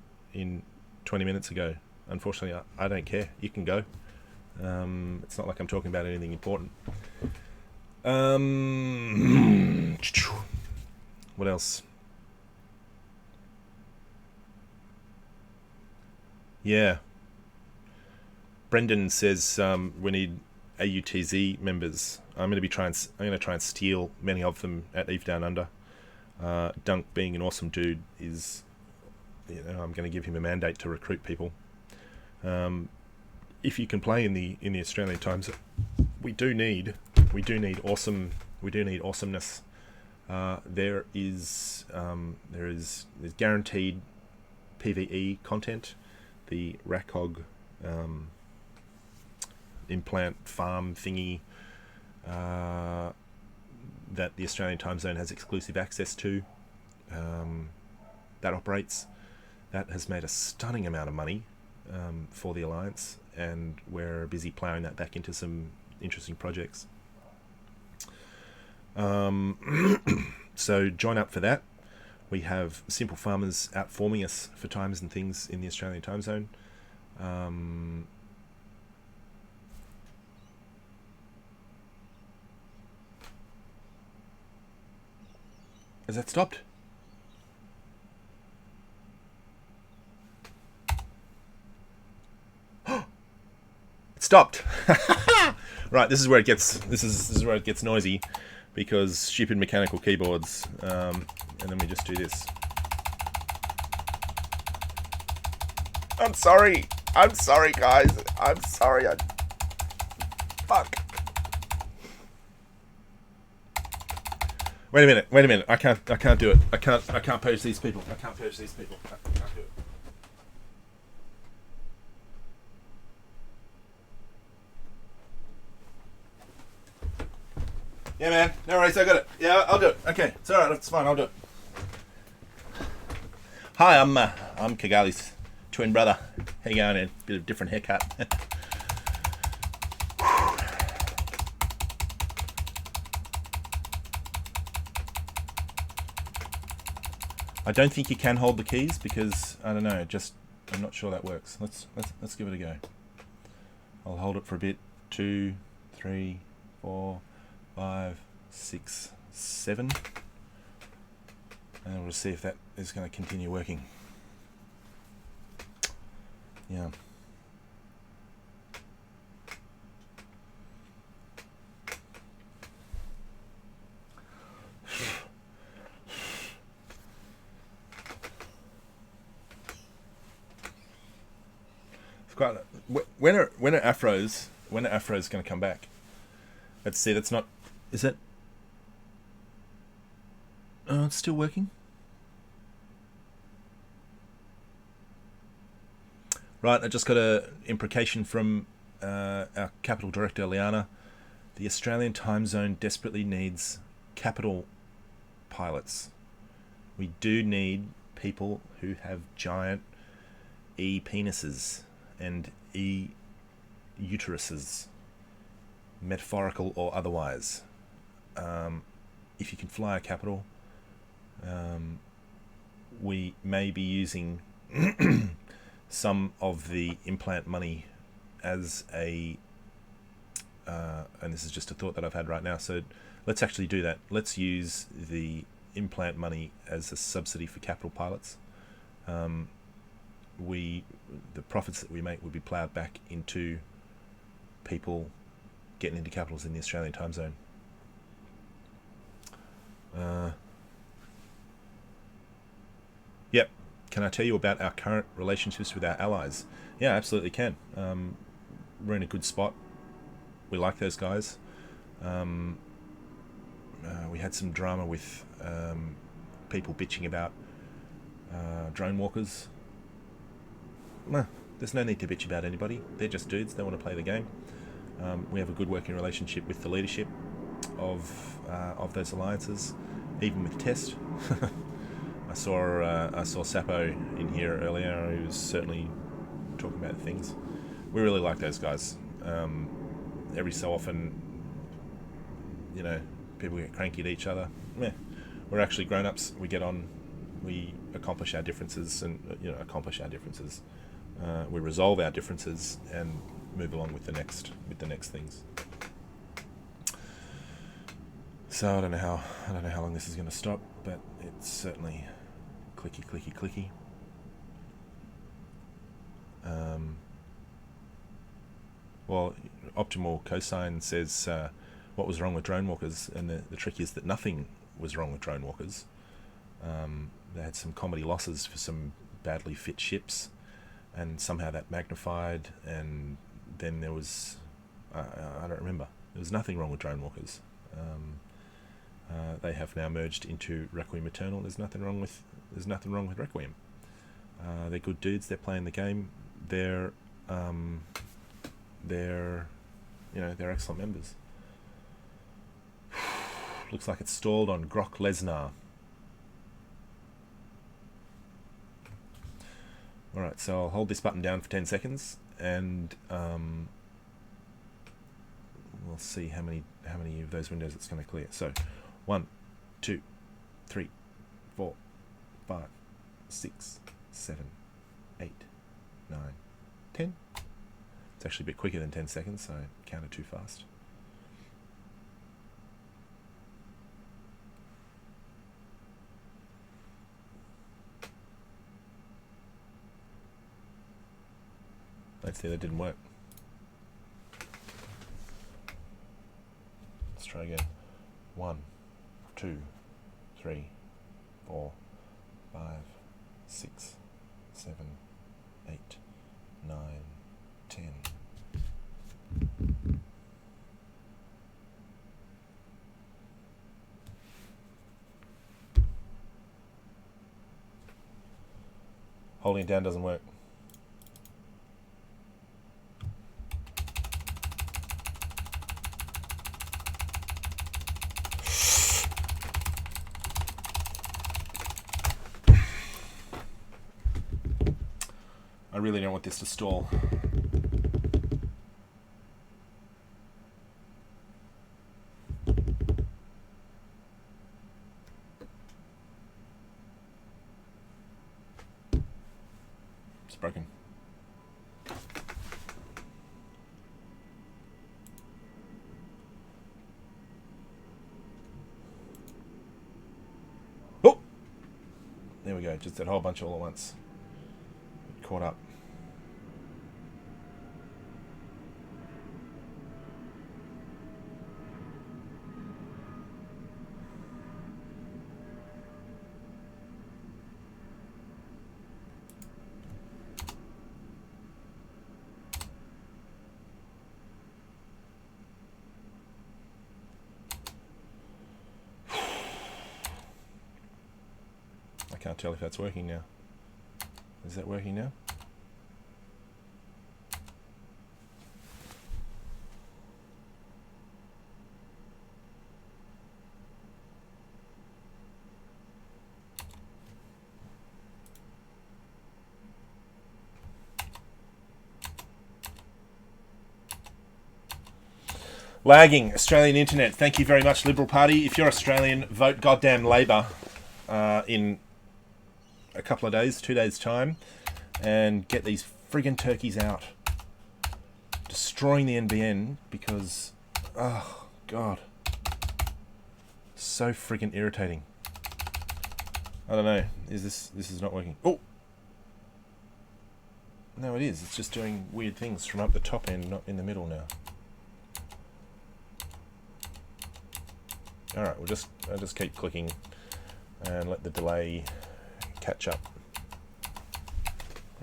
20 minutes ago. Unfortunately, I don't care. You can go. It's not like I'm talking about anything important. What else? Yeah. Brendan says we need AUTZ members. I'm going to try and steal many of them at Eve Down Under. Dunk, being an awesome dude, is, I'm going to give him a mandate to recruit people. if you can play in the Australian time zone, we do need awesomeness. There's guaranteed PvE content. The Rakog implant farm thingy that the Australian time zone has exclusive access to, that operates. That has made a stunning amount of money for the Alliance, and we're busy ploughing that back into some interesting projects. So join up for that. We have Simple Farmers out forming us for times and things in the Australian time zone. Has that stopped? It stopped. Right, this is where it gets noisy, because stupid mechanical keyboards. And then we just do this. I'm sorry, guys. I'm sorry. Fuck. Wait a minute. I can't do it. I can't purge these people. I can't do it. Yeah, man. No worries. I got it. Yeah, I'll do it. Okay, it's all right. It's fine. I'll do it. Hi, I'm Cagali's twin brother. How you going? A bit of different haircut. I don't think you can hold the keys because I don't know. I'm not sure that works. Let's give it a go. I'll hold it for a bit. 2, 3, 4, 5, 6, 7, and we'll see if that is going to continue working. Yeah. It's quite. When are afros going to come back? Let's see. That's not. Is it? Oh, it's still working. Right, I just got an imprecation from our capital director, Liana. The Australian time zone desperately needs capital pilots. We do need people who have giant e-penises and e-uteruses, metaphorical or otherwise. If you can fly a capital, we may be using some of the implant money as a and this is just a thought that I've had right now, so let's actually do that. Let's use the implant money as a subsidy for capital pilots. The profits that we make would be ploughed back into people getting into capitals in the Australian time zone. Yep. Can I tell you about our current relationships with our allies? Yeah, absolutely can. We're in a good spot. We like those guys. We had some drama with people bitching about drone walkers. Nah, there's no need to bitch about anybody. They're just dudes. They want to play the game. We have a good working relationship with the leadership of those alliances, even with Test. I saw Sapo in here earlier. He was certainly talking about things. We really like those guys. Every so often, people get cranky at each other. We're actually grown-ups. We get on. We accomplish our differences, and we resolve our differences and move along with the next things. So I don't know how long this is going to stop, but it's certainly clicky. Well, Optimal Cosine says, what was wrong with drone walkers? And the trick is that nothing was wrong with drone walkers. They had some comedy losses for some badly fit ships, and somehow that magnified, and then there was, I don't remember. There was nothing wrong with drone walkers. They have now merged into Requiem Eternal. There's nothing wrong with Requiem. They're good dudes. They're playing the game. They're excellent members. Looks like it's stalled on Grok Lesnar. Alright, so I'll hold this button down for 10 seconds and we'll see how many of those windows it's going to clear. So 1, 2, 3, 4, 5, 6, 7, 8, 9, 10. It's actually a bit quicker than 10 seconds, so I counted too fast. Let's see, that didn't work. Let's try again. 1, 2, 3, 4, 5, 6, 7, 8, 9, 10. Holding it down doesn't work. I really don't want this to stall. It's broken. Oh! There we go, just that whole bunch all at once. Caught up. I can't tell if that's working now. Is that working now? Lagging Australian internet. Thank you very much, Liberal Party. If you're Australian, vote goddamn Labor in a couple of days, 2 days' time, and get these friggin' turkeys out. Destroying the NBN because, oh god, so friggin' irritating. I don't know. This is not working? Oh, no, it is. It's just doing weird things from up the top end, not in the middle now. All right, I'll just keep clicking and let the delay catch up.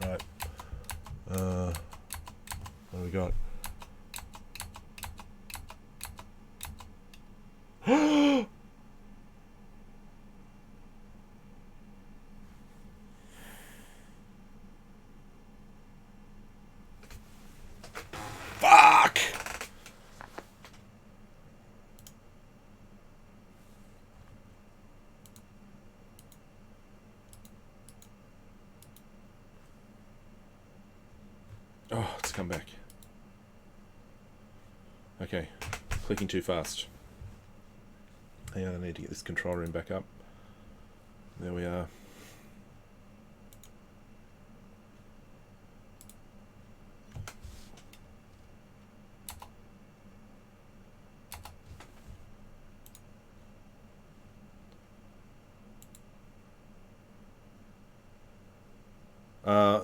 Right. What do we got? Fuck! Oh, it's come back. Okay, clicking too fast. Hang on, I need to get this control room back up. There we are.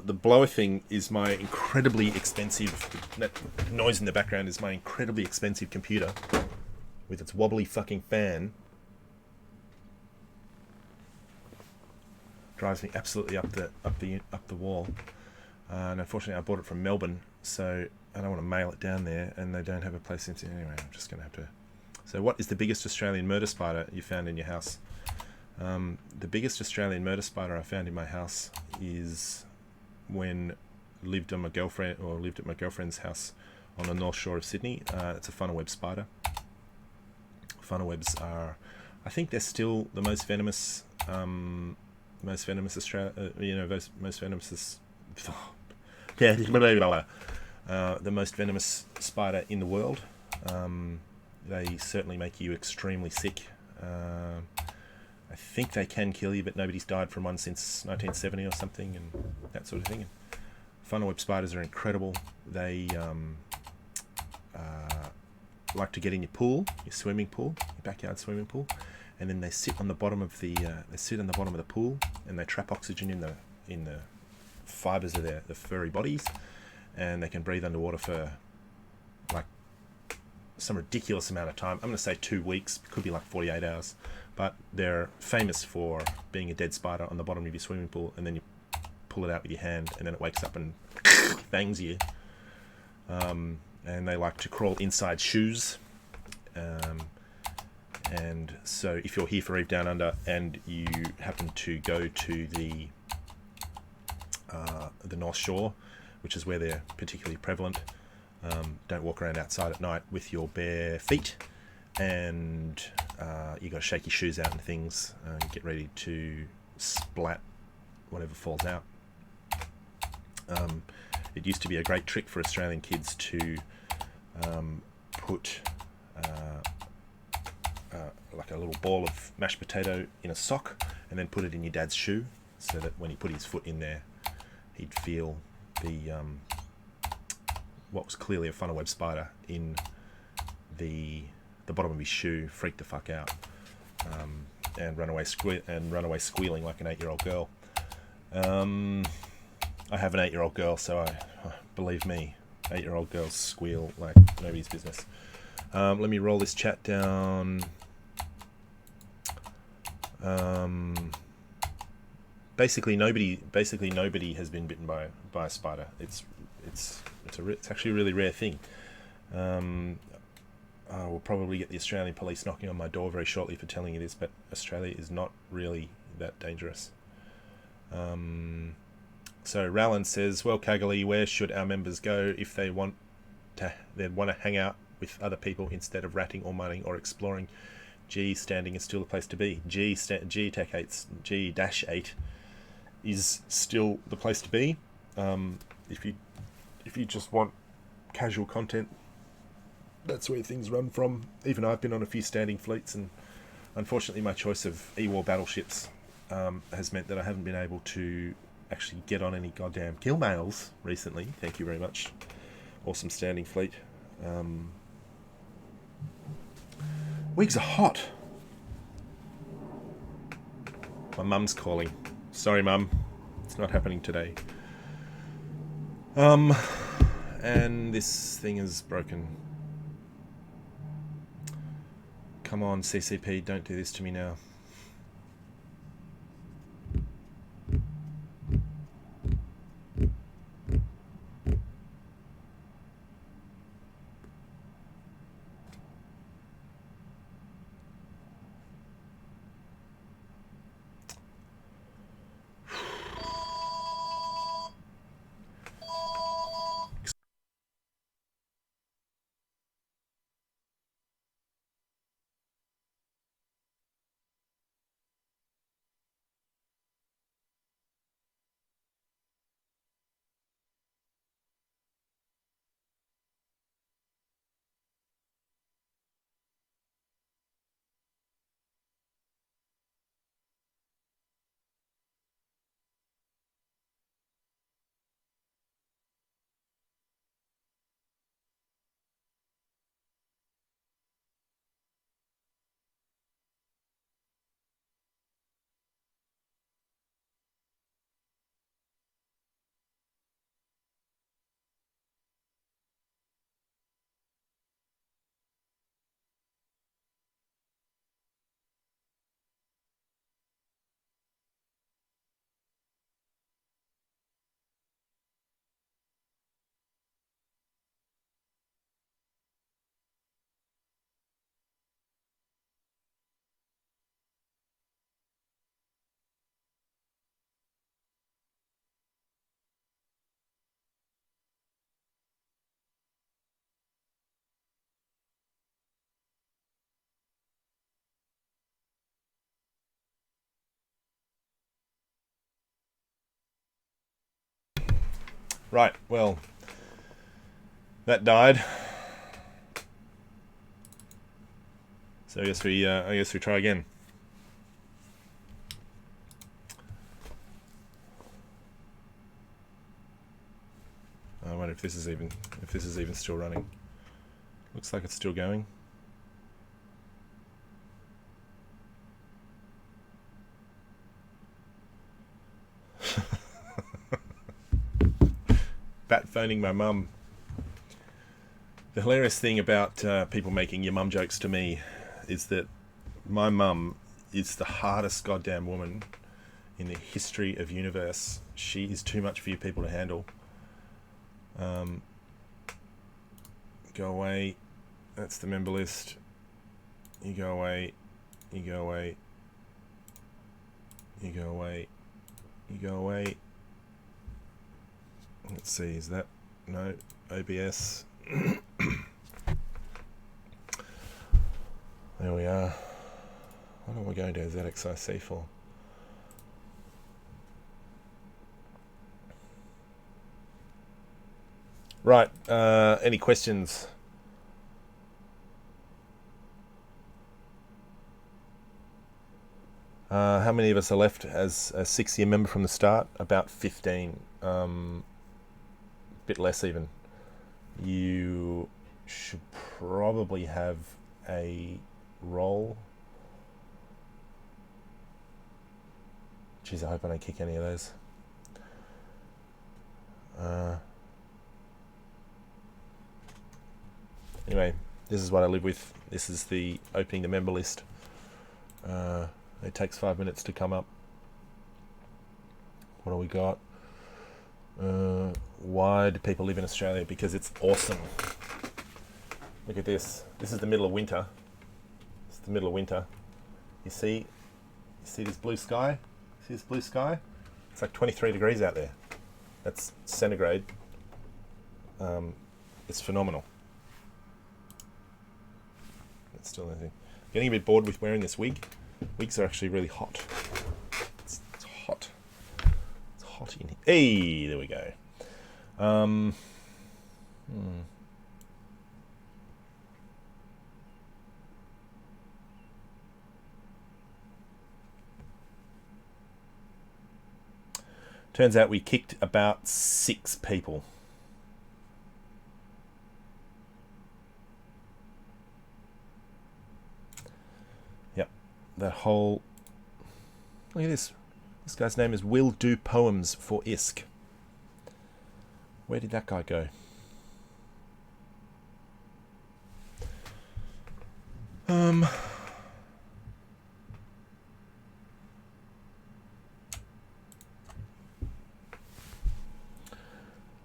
The blower thing is my incredibly expensive, that noise in the background is my incredibly expensive computer with its wobbly fucking fan. Drives me absolutely up the wall. And unfortunately I bought it from Melbourne, so I don't want to mail it down there, and they don't have a place in. Anyway, I'm just going to have to. So, what is the biggest Australian murder spider you found in your house? The biggest Australian murder spider I found in my house is when lived at my girlfriend's house on the North Shore of Sydney. It's a funnel web spider. Funnel webs are, I think, they're still the most venomous most venomous the most venomous spider in the world. They certainly make you extremely sick. I think they can kill you, but nobody's died from one since 1970 or something, and that sort of thing. And funnel web spiders are incredible. They like to get in your pool, your swimming pool, your backyard swimming pool, and then they sit on the bottom of the pool, and they trap oxygen in the fibers of the furry bodies, and they can breathe underwater for like some ridiculous amount of time. I'm going to say 2 weeks, could be like 48 hours, but they're famous for being a dead spider on the bottom of your swimming pool, and then you pull it out with your hand, and then it wakes up and bangs you. And they like to crawl inside shoes. And so if you're here for Eve Down Under and you happen to go to the North Shore, which is where they're particularly prevalent, don't walk around outside at night with your bare feet, and you got to shake your shoes out and things, get ready to splat whatever falls out. It used to be a great trick for Australian kids to put like a little ball of mashed potato in a sock and then put it in your dad's shoe, so that when he put his foot in there, he'd feel the what was clearly a funnel web spider in the bottom of his shoe, freak the fuck out, and run away squealing like an 8-year-old girl. I have an 8-year-old girl, so believe me, 8-year-old girls squeal like nobody's business. Let me roll this chat down. Basically nobody has been bitten by a spider. It's actually a really rare thing. I will probably get the Australian police knocking on my door very shortly for telling you this, but Australia is not really that dangerous. So Rowland says, well, Cagali, where should our members go if they want to hang out with other people instead of ratting or mining or exploring? G standing is still the place to be. G-8 is still the place to be. If you just want casual content, that's where things run from. Even I've been on a few standing fleets, and unfortunately my choice of E-War battleships has meant that I haven't been able to actually get on any goddamn kill mails recently. Thank you very much. Awesome standing fleet. Wigs are hot. My mum's calling. Sorry, Mum. It's not happening today. And this thing is broken. Come on, CCP, don't do this to me now. Right, well, that died. So I guess we try again. I wonder if this is even still running. Looks like it's still going. Bat phoning my mum. The hilarious thing about people making your mum jokes to me is that my mum is the hardest goddamn woman in the history of universe. She is too much for you people to handle. Go away. That's the member list. You go away. You go away. You go away. You go away. Let's see, is that... No. OBS. There we are. What am I going to ZXIC for? Right, any questions? How many of us are left as a 6-year member from the start? About 15. Bit less even. You should probably have a role. Jeez, I hope I don't kick any of those. Anyway, this is what I live with. This is the opening the member list. It takes 5 minutes to come up. What do we got? Why do people live in Australia? Because it's awesome. Look at this. This is the middle of winter. It's the middle of winter. You see this blue sky? See this blue sky? It's like 23 degrees out there. That's centigrade. It's phenomenal. It's still anything. Getting a bit bored with wearing this wig. Wigs are actually really hot. It's hot. It's hot in here. Hey, there we go. Turns out we kicked about 6 people. Yep, that whole... Look at this. This guy's name is Will Do Poems for ISK. Where did that guy go?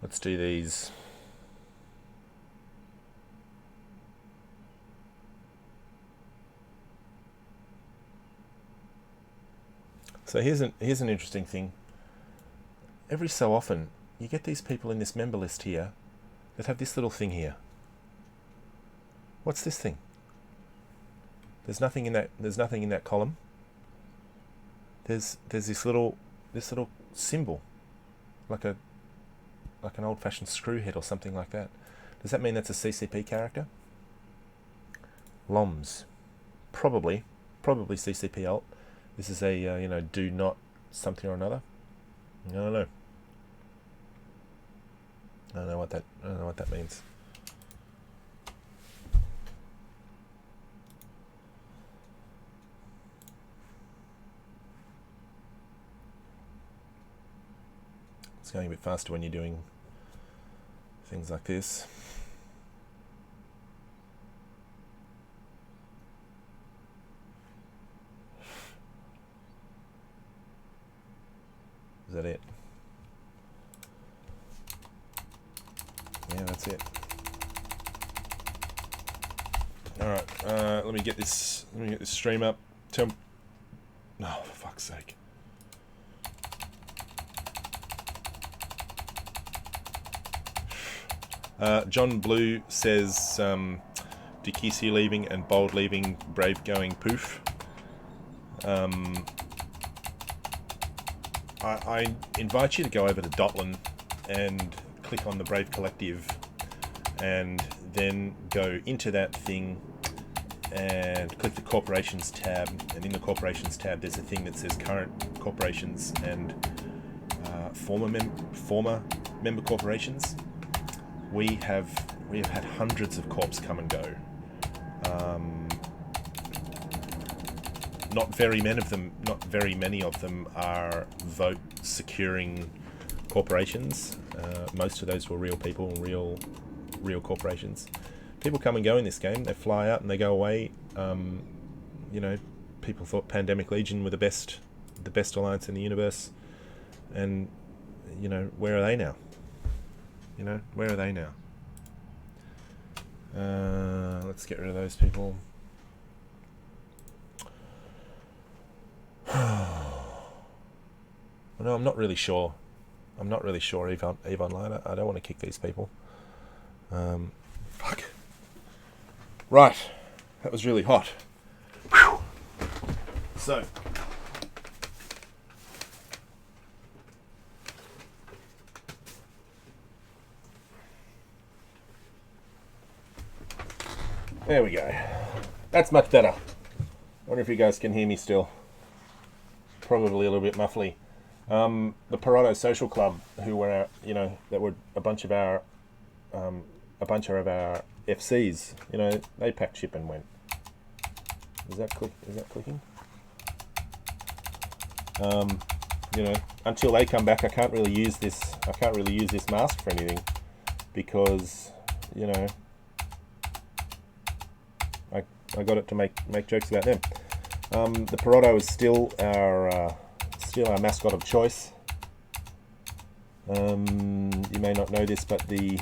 Let's do these. So here's an interesting thing. Every so often, you get these people in this member list here that have this little thing here. What's this thing? There's nothing in that. There's nothing in that column. There's this little symbol, like an old-fashioned screw head or something like that. Does that mean that's a CCP character? LOMS, probably CCP alt. This is a do not something or another. I don't know. I don't know what that means. It's going a bit faster when you're doing things like this. Is that it? Yeah, that's it. All right, let me get this stream up. Oh, for fuck's sake! John Blue says, Dikisi leaving and Bold leaving, Brave going poof. I invite you to go over to Dotlin and click on the Brave Collective and then go into that thing and click the Corporations tab, and in the Corporations tab there's a thing that says Current Corporations and former member corporations. We have had hundreds of corps come and go. Not very many of them are vote securing corporations. Most of those were real people, real corporations. People come and go in this game. They fly out and they go away. People thought Pandemic Legion were the best alliance in the universe, and where are they now? Where are they now? Let's get rid of those people. No, I'm not really sure. EVE Online. I don't want to kick these people. Fuck. Right. That was really hot. Whew. So. There we go. That's much better. I wonder if you guys can hear me still. Probably a little bit muffly. The Parado Social Club, who were that were a bunch of our FCs. They packed ship and went. Is that clicking? Until they come back, I can't really use this mask for anything, because I got it to make jokes about them. The Parado is still our mascot of choice. You may not know this, but the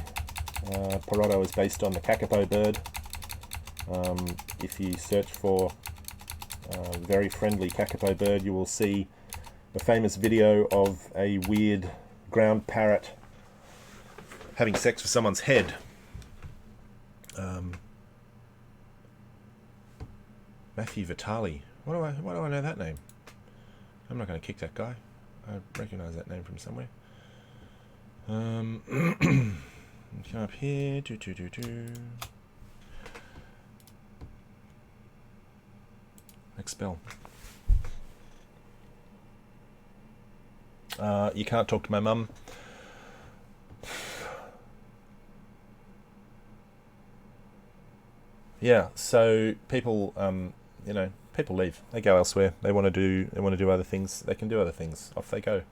Parado is based on the kakapo bird. If you search for very friendly kakapo bird, you will see the famous video of a weird ground parrot having sex with someone's head. Matthew Vitali. Why do I know that name? I'm not going to kick that guy. I recognise that name from somewhere. Come up here. Expel. You can't talk to my mum. Yeah, so people, people leave. They go elsewhere. They want to do other things. They can do other things. Off they go.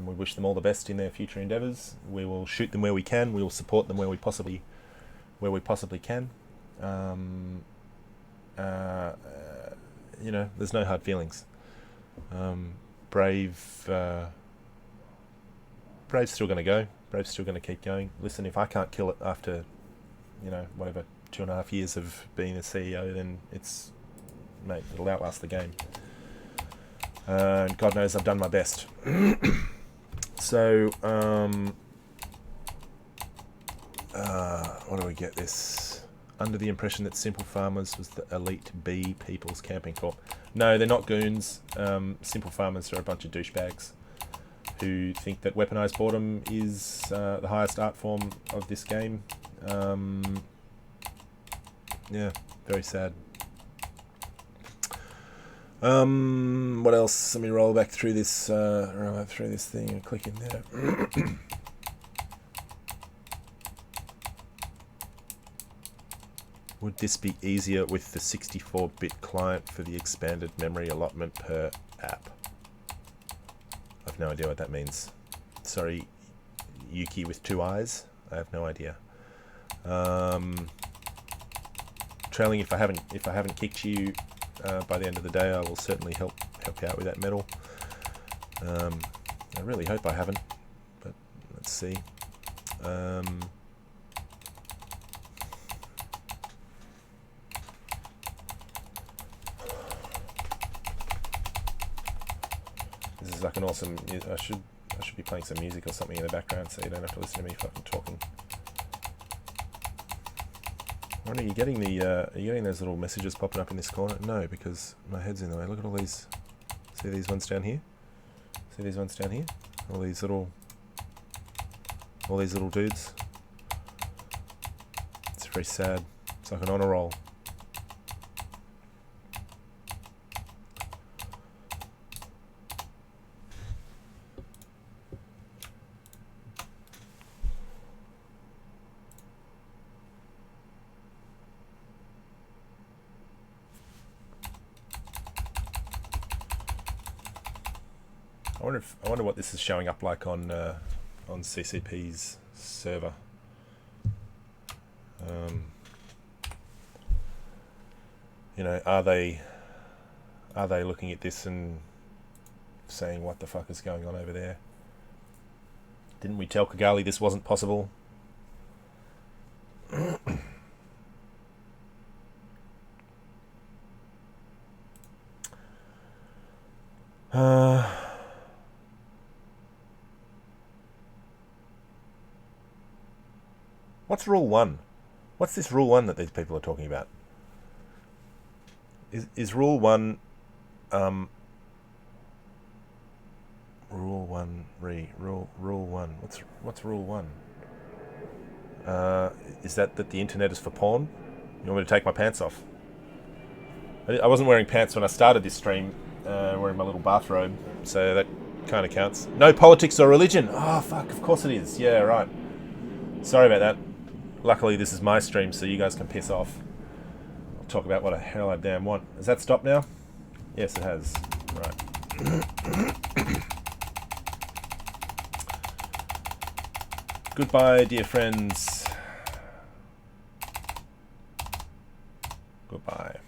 We wish them all the best in their future endeavours. We will shoot them where we can. We will support them where we possibly can. There's no hard feelings. Brave's still going to go. Brave's still going to keep going. Listen, if I can't kill it after, whatever, 2.5 years of being a CEO, then it'll outlast the game. And God knows I've done my best. So, what do we get this? Under the impression that Simple Farmers was the elite B People's Camping Corp. No, they're not goons. Simple Farmers are a bunch of douchebags who think that weaponized boredom is the highest art form of this game. Yeah, very sad. What else? Let me roll back through this. Thing and click in there. Would this be easier with the 64-bit client for the expanded memory allotment per app? I've no idea what that means. Sorry, Yuki with 2 eyes. I have no idea. Trailing, if I haven't kicked you by the end of the day, I will certainly help you out with that medal. I really hope I haven't, but let's see. This is like an awesome. I should be playing some music or something in the background, so you don't have to listen to me fucking talking. Are you getting those little messages popping up in this corner? No, because my head's in the way. Look at all these. See these ones down here? See these ones down here? All these little All these little dudes. It's very sad. It's like an honor roll. I wonder what this is showing up like on CCP's server. You know, are they looking at this and saying what the fuck is going on over there? Didn't we tell Cagali this wasn't possible? What's rule 1? What's this rule 1 that these people are talking about? Is rule 1 rule 1 rule 1? What's rule 1? Is that the internet is for porn? You want me to take my pants off? I wasn't wearing pants when I started this stream, wearing my little bathrobe, so that kind of counts. No politics or religion. Oh fuck, of course it is. Yeah, right. Sorry about that. Luckily this is my stream, so you guys can piss off. I'll talk about what the hell I damn want. Has that stopped now? Yes, it has. Right. Goodbye, dear friends. Goodbye.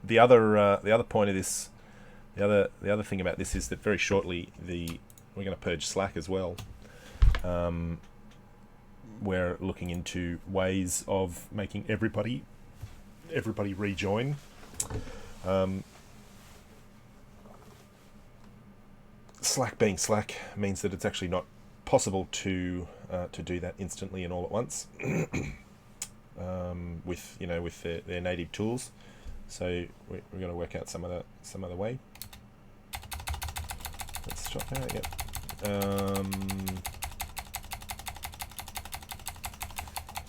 The other point of this, the other thing about this is that very shortly we're going to purge Slack as well. We're looking into ways of making everybody rejoin. Slack being Slack means that it's actually not possible to do that instantly and all at once with their native tools. So we're going to work out some other way. Let's stop there. Yep.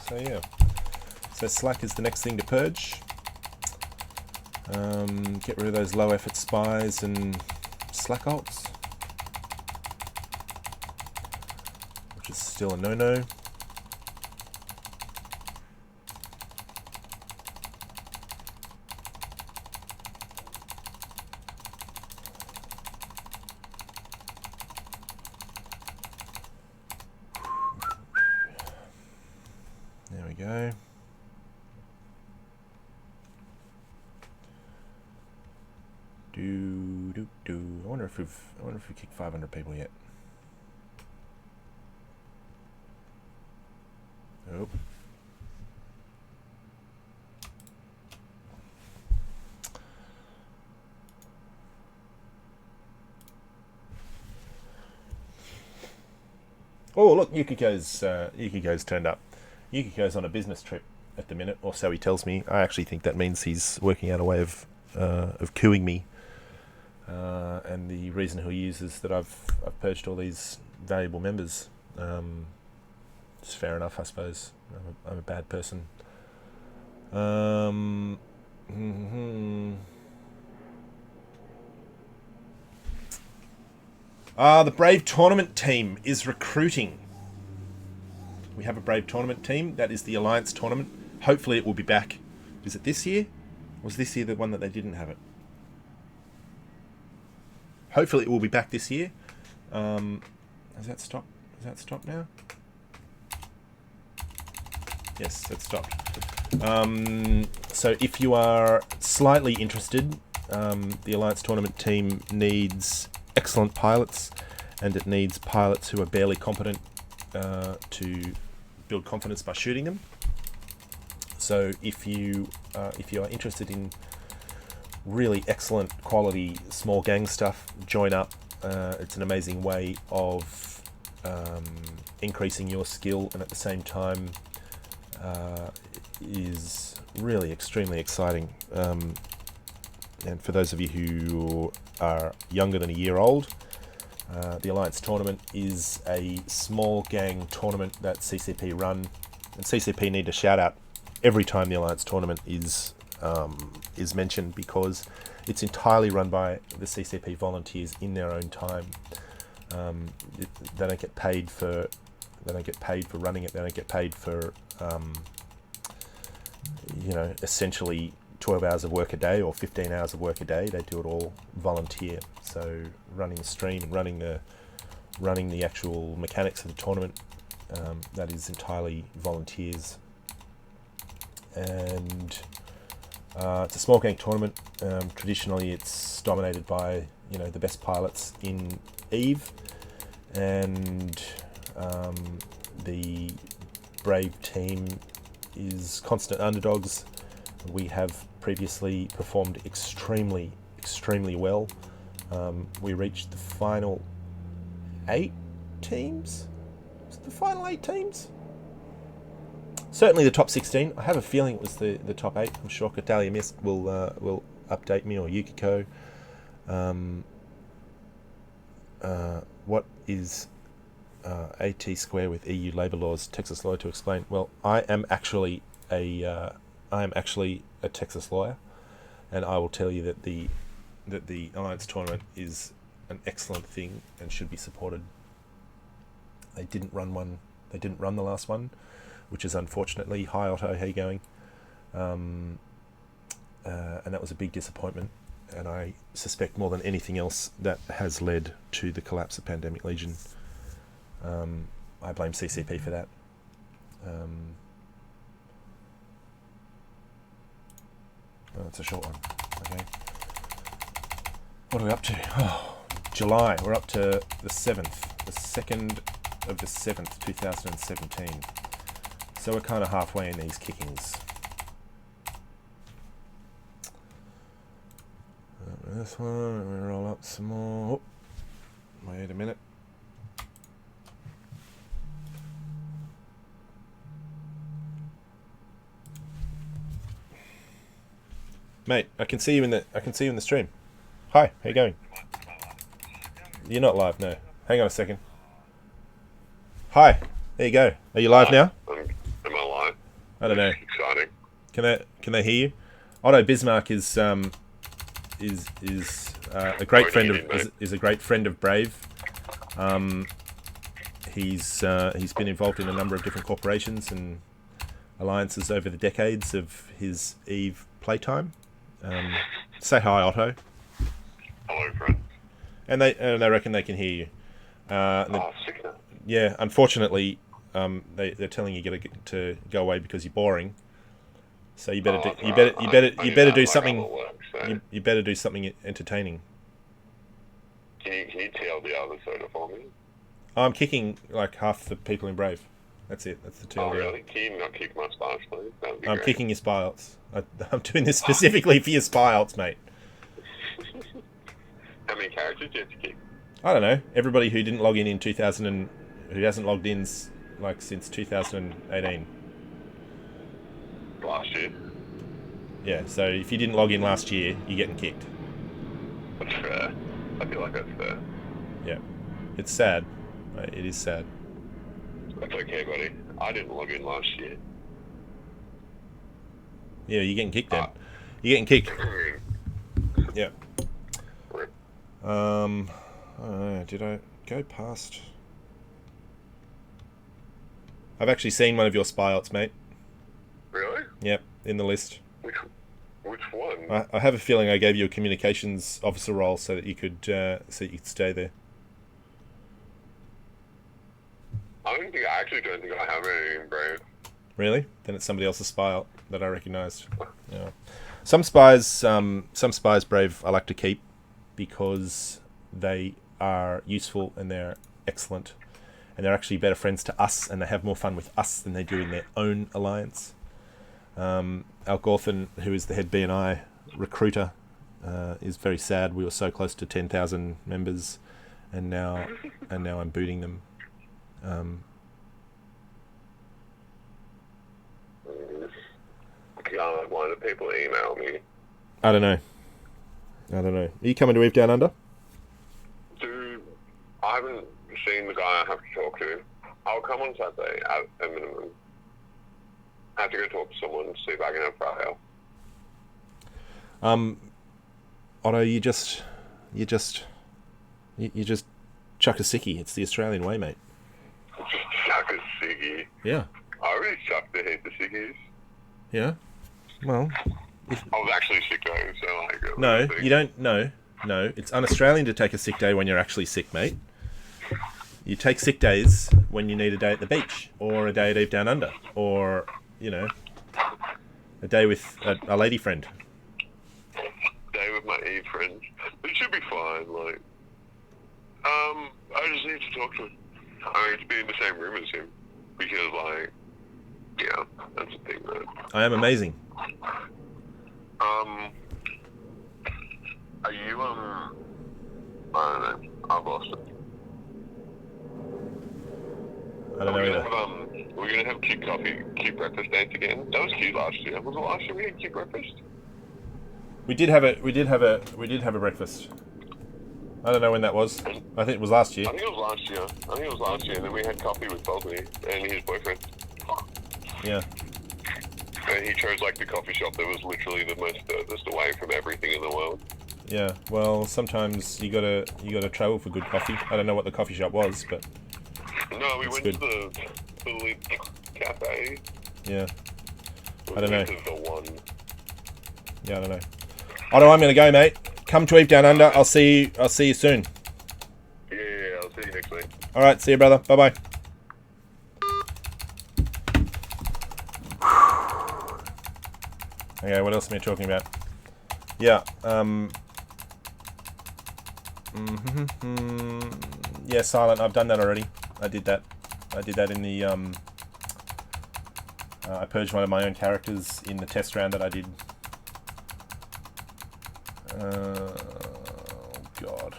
So yeah. So Slack is the next thing to purge. Get rid of those low effort spies and Slack alts, which is still a no-no. There we go. I wonder if we kicked 500 people yet. Nope. Oh look, Yukiko's turned up. Yukiko's on a business trip at the minute, or so he tells me. I actually think that means he's working out a way of cooing me. And the reason he'll use is that I've purged all these valuable members. It's fair enough, I suppose. I'm a bad person. The Brave Tournament team is recruiting. We have a Brave Tournament team. That is the Alliance Tournament. Hopefully it will be back. Is it this year? Was this year the one that they didn't have it? Hopefully it will be back this year. Has that stopped? Has that stopped now? Yes, that's stopped. So if you are slightly interested, the Alliance Tournament team needs excellent pilots, and it needs pilots who are barely competent to build confidence by shooting them. So if you are interested in really excellent quality small gang stuff, join up. It's an amazing way of increasing your skill, and at the same time is really extremely exciting. And for those of you who are younger than a year old, the Alliance tournament is a small gang tournament that CCP run, and CCP need a shout out every time the Alliance tournament is mentioned, because it's entirely run by the CCP volunteers in their own time. They don't get paid for running it. They don't get paid for essentially 12 hours of work a day or 15 hours of work a day. They do it all volunteer. So running the stream and running the actual mechanics of the tournament, that is entirely volunteers. And it's a small gang tournament. Traditionally, it's dominated by the best pilots in Eve, and the Brave team is constant underdogs. We have previously performed extremely well. We reached the final 8 teams. Was it the final 8 teams? Certainly the top 16. I have a feeling it was the top 8. I'm sure Cagali Misk will update me, or Yukiko. What is AT square with EU labour laws? Texas lawyer to explain. Well, I am actually a Texas lawyer, and I will tell you that the Alliance tournament is an excellent thing and should be supported. They didn't run the last one, which is unfortunately. Hi Otto, how you going? And that was a big disappointment, and I suspect more than anything else that has led to the collapse of Pandemic Legion. I blame CCP for that. It's a short one. Okay. What are we up to? Oh, July. We're up to the 7th. The 2nd of the 7th, 2017. So we're kind of halfway in these kickings. This one, we roll up some more. Oh, wait a minute. Mate, I can see you in the stream. Hi, how you going? You're not live, no. Hang on a second. Hi, there you go. Are you live now? Am I live? I don't know. Exciting. Can they hear you? Otto Bismarck is a great friend of Brave. He's been involved in a number of different corporations and alliances over the decades of his Eve playtime. Say hi, Otto. Hello, friend. And they reckon they can hear you. Sick. Yeah, unfortunately, they're telling you to go away because you're boring. So you better do something. You better do something entertaining. Can you tell the other SOTA for me? I'm kicking like half the people in Brave. That's it. That's the TLDR. Oh, really? Can you not kick my spies, please? That would be I'm great. kicking your spy alts. I'm doing this specifically for your spy alts, mate. How many characters do you have to kick? I don't know. Everybody who didn't log in 2000 and who hasn't logged in since 2018. Last year? Yeah. So if you didn't log in last year, you're getting kicked. That's fair. I feel like that's fair. Yeah. It's sad. It is sad. That's okay, buddy. I didn't log in last year. Yeah, you're getting kicked then. You're getting kicked. Yeah. I don't know, did I go past? I've actually seen one of your spy alts, mate. Really? Yep, in the list. Which one? I have a feeling I gave you a communications officer role so that you could stay there. I actually don't think I have any in Brave. Really? Then it's somebody else's spy alt that I recognised. Yeah. Some spies Brave I like to keep because they are useful and they're excellent, and they're actually better friends to us, and they have more fun with us than they do in their own alliance. Al Gorthan, who is the head BNI recruiter, is very sad. We were so close to 10,000 members, and now I'm booting them. Why do people email me? I don't know. I don't know. Are you coming to Eve Down Under? Dude, I haven't seen the guy I have to talk to. I'll come on Saturday at a minimum. I have to go talk to someone to see if I can have Friday off. Otto, you just chuck a sickie. It's the Australian way, mate. Just chuck a ciggy. Yeah. I already chucked a heap of ciggies. Yeah. Well, I was actually sick though, so like... no, you don't. No. It's un-Australian to take a sick day when you're actually sick, mate. You take sick days when you need a day at the beach, or a day at Eve Down Under, or, you know, a day with a lady friend. Day with my Eve friend. It should be fine, like... I just need to talk to him. I need to be in the same room as him. Because, like... Yeah, that's the thing, man. I am amazing. Are you, I don't know. I've lost it. I don't know either. We're gonna have cute breakfast dates again. That was cute last year. Was it last year we had cute breakfast? We did have a breakfast. I don't know when that was. I think it was last year. I think it was last year. And then we had coffee with Bobby and his boyfriend. Yeah. And he chose like the coffee shop that was literally the most furthest away from everything in the world. Yeah. Well, sometimes you gotta travel for good coffee. I don't know what the coffee shop was, but no, we went good. to the Lit Cafe. Yeah. I don't know. To the one. Yeah, I don't know. Otto, I'm gonna go, mate. Come to Eve Down Under. I'll see you soon. Yeah, I'll see you next week. All right. See you, brother. Bye bye. Okay, what else am I talking about? Yeah, yeah, silent. I've done that already. I did that in the, I purged one of my own characters in the test round that I did. Oh, God.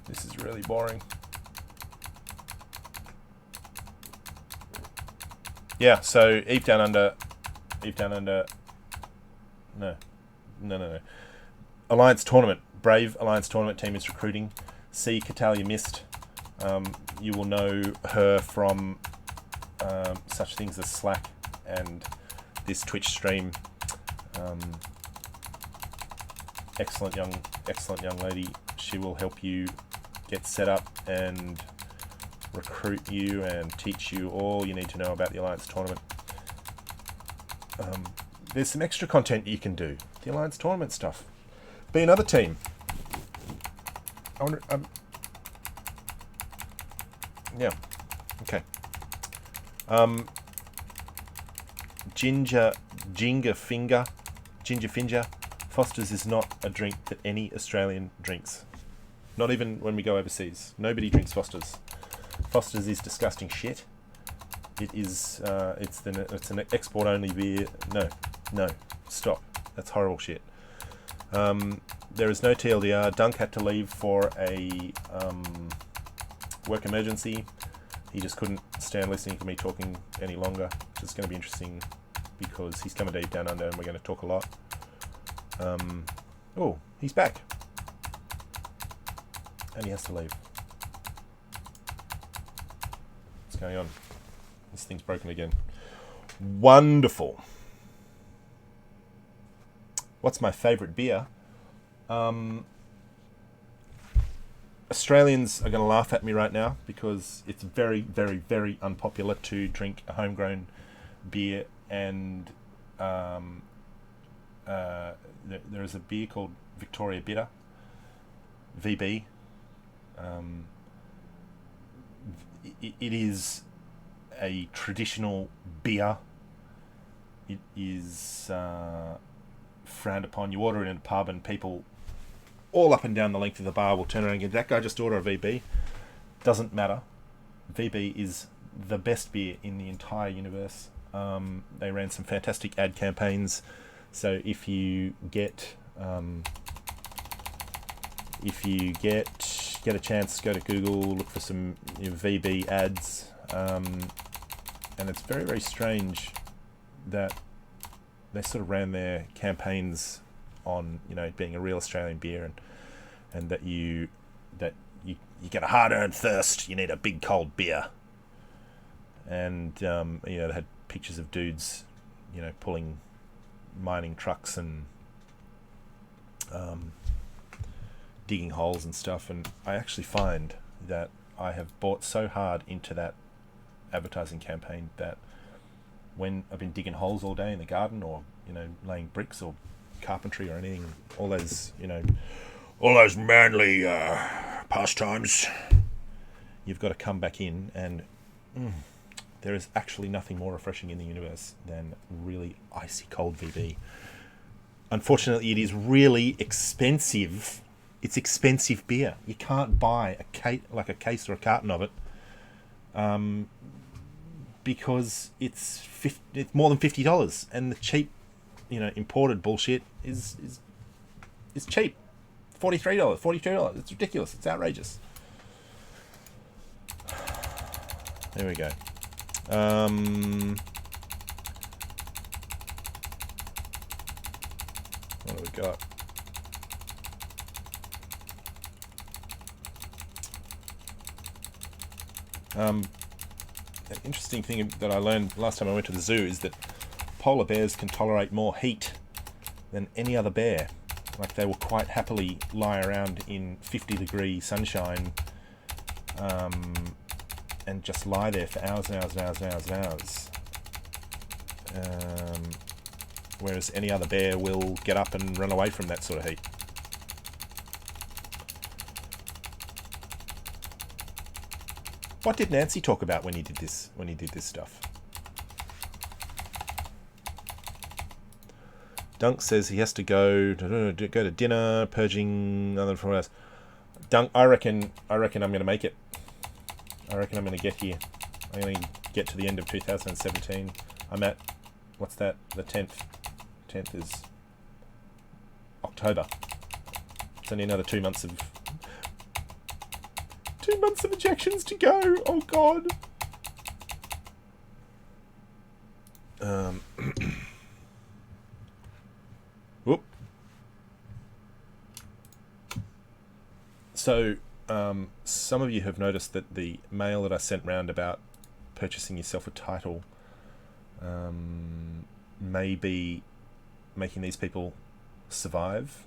This is really boring. Yeah, so Eve Down Under, no. Alliance Tournament. Brave Alliance Tournament team is recruiting. See Cagali Mist. You will know her from such things as Slack and this Twitch stream. Excellent young lady. She will help you get set up and recruit you and teach you all you need to know about the Alliance Tournament. There's some extra content you can do. The Alliance Tournament stuff. Be another team. I wonder... yeah. Okay. Ginger Finger. Foster's is not a drink that any Australian drinks. Not even when we go overseas. Nobody drinks Foster's. Foster's is disgusting shit. It is, it's an export-only beer. No, stop. That's horrible shit. There is no TLDR. Dunk had to leave for a work emergency. He just couldn't stand listening to me talking any longer, which is going to be interesting because he's coming deep down under and we're going to talk a lot. Oh, he's back. And he has to leave. What's going on? This thing's broken again. Wonderful. What's my favourite beer? Australians are going to laugh at me right now because it's very, very, very unpopular to drink a homegrown beer, and there is a beer called Victoria Bitter, VB. It is a traditional beer. It is frowned upon. You order it in a pub and people all up and down the length of the bar will turn around and go, that guy just ordered a VB. Doesn't matter. VB is the best beer in the entire universe. They ran some fantastic ad campaigns. So if you get a chance, go to Google, look for some VB ads. And it's very, very strange that they sort of ran their campaigns on, you know, being a real Australian beer, and that you get a hard-earned thirst. You need a big cold beer. And you know, they had pictures of dudes, you know, pulling mining trucks and digging holes and stuff. And I actually find that I have bought so hard into that advertising campaign that when I've been digging holes all day in the garden, or, you know, laying bricks or carpentry or anything, all those, you know, all those manly pastimes, you've got to come back in, and there is actually nothing more refreshing in the universe than really icy cold VB. Unfortunately, it is really expensive. It's expensive beer. You can't buy a case or a carton of it, because it's more than $50, and the cheap, you know, imported bullshit is cheap. $43, $42. It's ridiculous. It's outrageous. There we go. What do we got? An interesting thing that I learned last time I went to the zoo is that polar bears can tolerate more heat than any other bear. Like, they will quite happily lie around in 50-degree sunshine, and just lie there for hours and hours and hours and hours and hours. Whereas any other bear will get up and run away from that sort of heat. What did Nancy talk about when he did this stuff? Dunk says he has to go to dinner, purging, other from us. Dunk, I reckon I'm going to make it. I reckon I'm going to get here. I'm going to get to the end of 2017. I'm at, what's that? The 10th. 10th is October. It's only another 2 months of injections to go. Oh God. Whoop. So, some of you have noticed that the mail that I sent round about purchasing yourself a title may be making these people survive.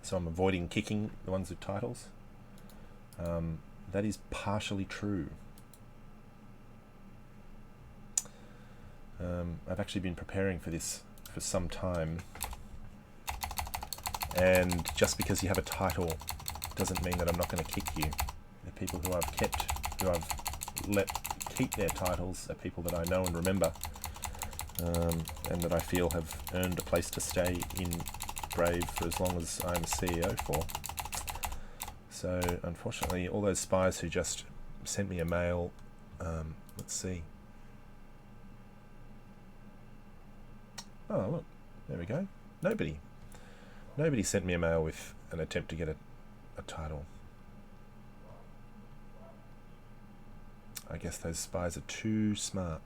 So I'm avoiding kicking the ones with titles. That is partially true. I've actually been preparing for this for some time, and just because you have a title doesn't mean that I'm not going to kick you. The people who I've let keep their titles are people that I know and remember, and that I feel have earned a place to stay in Brave for as long as I'm CEO for. So unfortunately, all those spies who just sent me a mail, let's see. Oh, look, there we go. Nobody sent me a mail with an attempt to get a title. I guess those spies are too smart.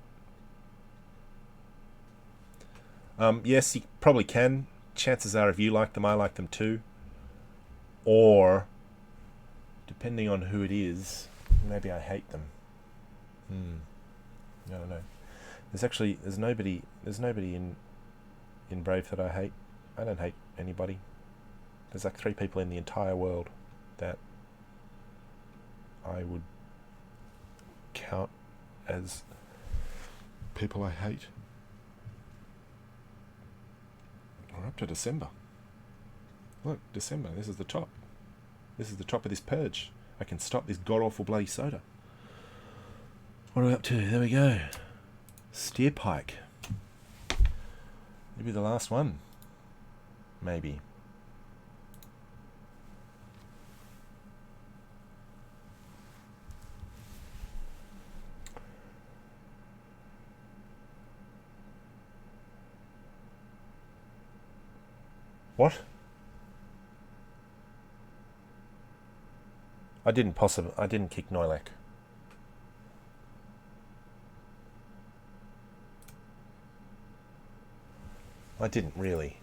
Yes, you probably can. Chances are, if you like them, I like them too. Or, depending on who it is, maybe I hate them. I don't know. There's nobody in Brave that I hate. I don't hate anybody. There's like 3 people in the entire world that I would count as people I hate. We're up to December. Look, December. This is the top. This is the top of this purge. I can stop this god-awful bloody soda. What are we up to? There we go. Steer pike. Maybe the last one. Maybe. What? I didn't kick Noilek. I didn't really.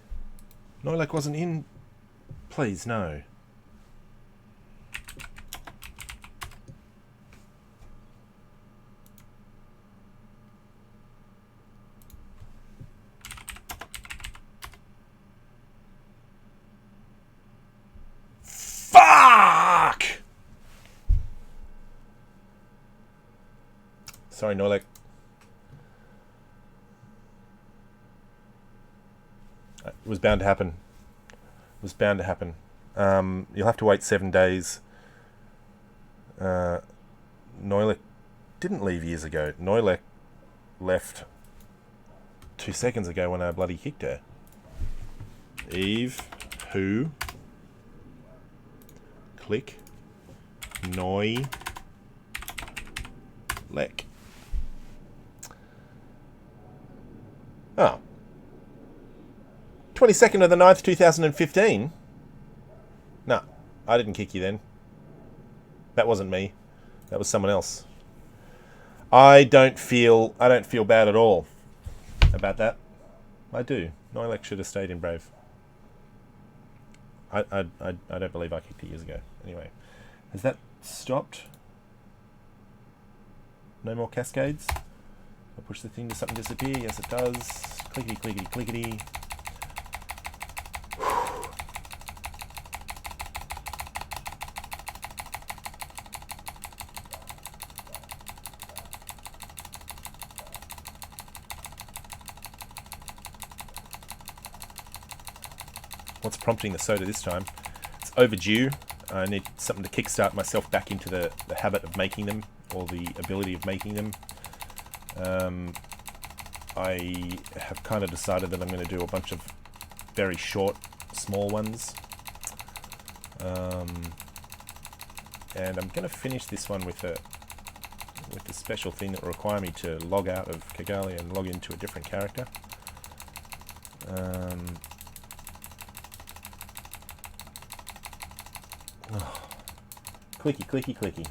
Noilek wasn't in. Please, no. Fuck! Sorry, Noilek. It was bound to happen. It was bound to happen. You'll have to wait 7 days. Noilek didn't leave years ago. Noilek left 2 seconds ago when I bloody kicked her. Eve, who? Click. Noilek. 22nd of the 9th, 2015. No, I didn't kick you then. That wasn't me. That was someone else. I don't feel bad at all about that. I do. Noilek should have stayed in Brave. I don't believe I kicked it years ago. Anyway, has that stopped? No more cascades? I push the thing to something disappear. Yes, it does. Clickety, clickety, clickety. What's prompting the SOTA this time? It's overdue. I need something to kickstart myself back into the habit of making them, or the ability of making them. I have kind of decided that I'm going to do a bunch of very short, small ones. And I'm going to finish this one with a special thing that will require me to log out of Cagali and log into a different character. Oh. Clicky, clicky, clicky.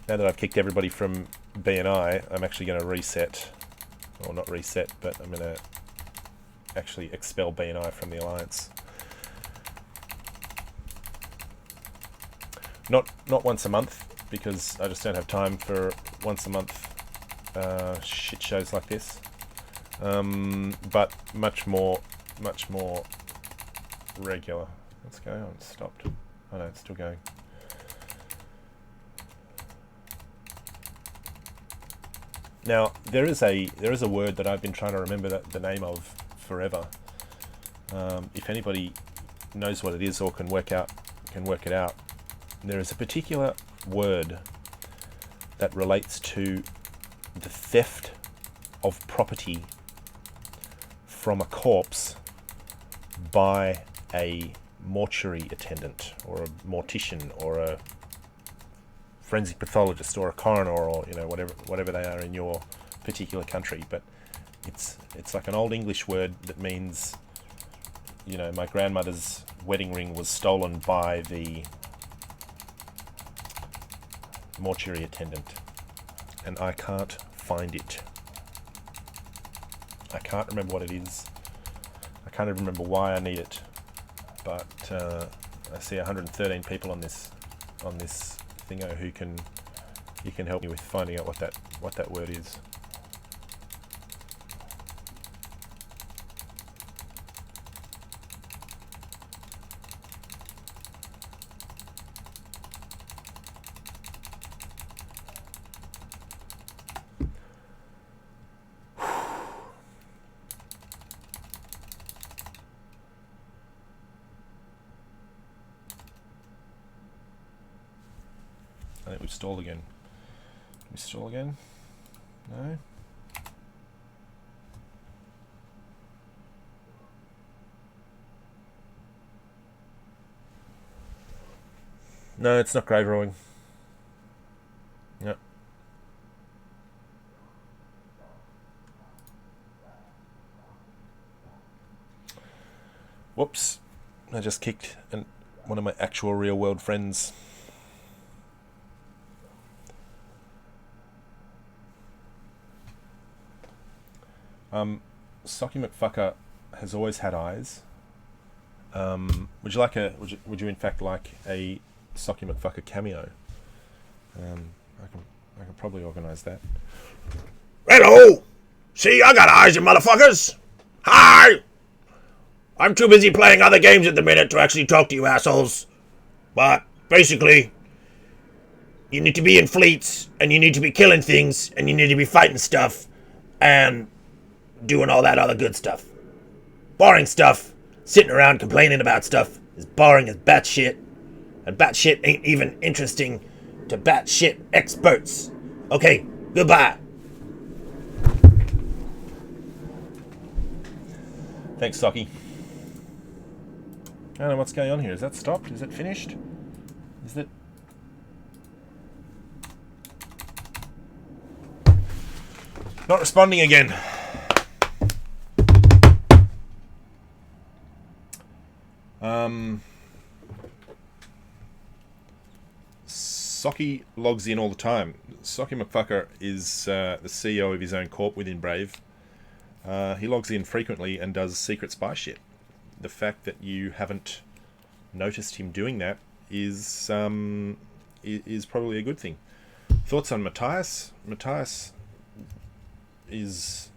Now that I've kicked everybody from BNI, I'm actually going to reset, or not reset, but I'm going to actually expel BNI from the alliance. Not once a month, because I just don't have time for once a month shit shows like this. But much more regular. What's going on? It's stopped. Oh no, it's still going. Now there is a word that I've been trying to remember the name of forever. If anybody knows what it is or can work it out, there is a particular word that relates to the theft of property from a corpse by a mortuary attendant or a mortician or a forensic pathologist or a coroner, or whatever they are in your particular country. But it's like an old English word that means, my grandmother's wedding ring was stolen by the mortuary attendant, and I can't find it. I can't remember what it is. I can't even remember why I need it. But I see 113 people on this thingo who can help me with finding out what that word is. I think we've stalled again. Did we stall again? No? No, it's not grave rowing. Yep. Whoops. I just kicked one of my actual real world friends. Socky McFucker has always had eyes. Would you like a? Would you in fact like a Socky McFucker cameo? I can probably organise that. Hello! See, I got eyes, you motherfuckers! Hi! I'm too busy playing other games at the minute to actually talk to you assholes. But, basically, you need to be in fleets, and you need to be killing things, and you need to be fighting stuff, and doing all that other good stuff. Boring stuff, sitting around complaining about stuff, is boring as batshit. And batshit ain't even interesting to batshit experts. Okay, goodbye. Thanks, Socky. I don't know what's going on here. Is that stopped? Is it finished? Is it... Not responding again. Socky logs in all the time. Socky McFucker is the CEO of his own corp within Brave. He logs in frequently and does secret spy shit. The fact that you haven't noticed him doing that is probably a good thing. Thoughts on Matthias? Matthias is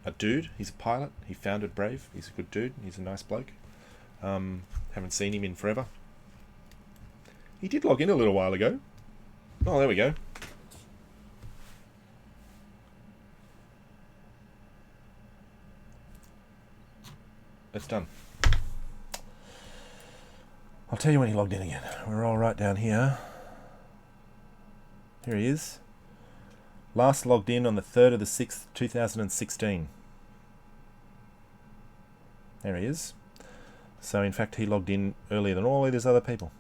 a dude. He's a pilot. He founded Brave. He's a good dude. He's a nice bloke. Haven't seen him in forever. He did log in a little while ago. Oh, there we go. It's done. I'll tell you when he logged in again. We're all right down here. Here he is. Last logged in on the 3rd of the 6th, 2016. There he is. So, in fact, he logged in earlier than all of these other people.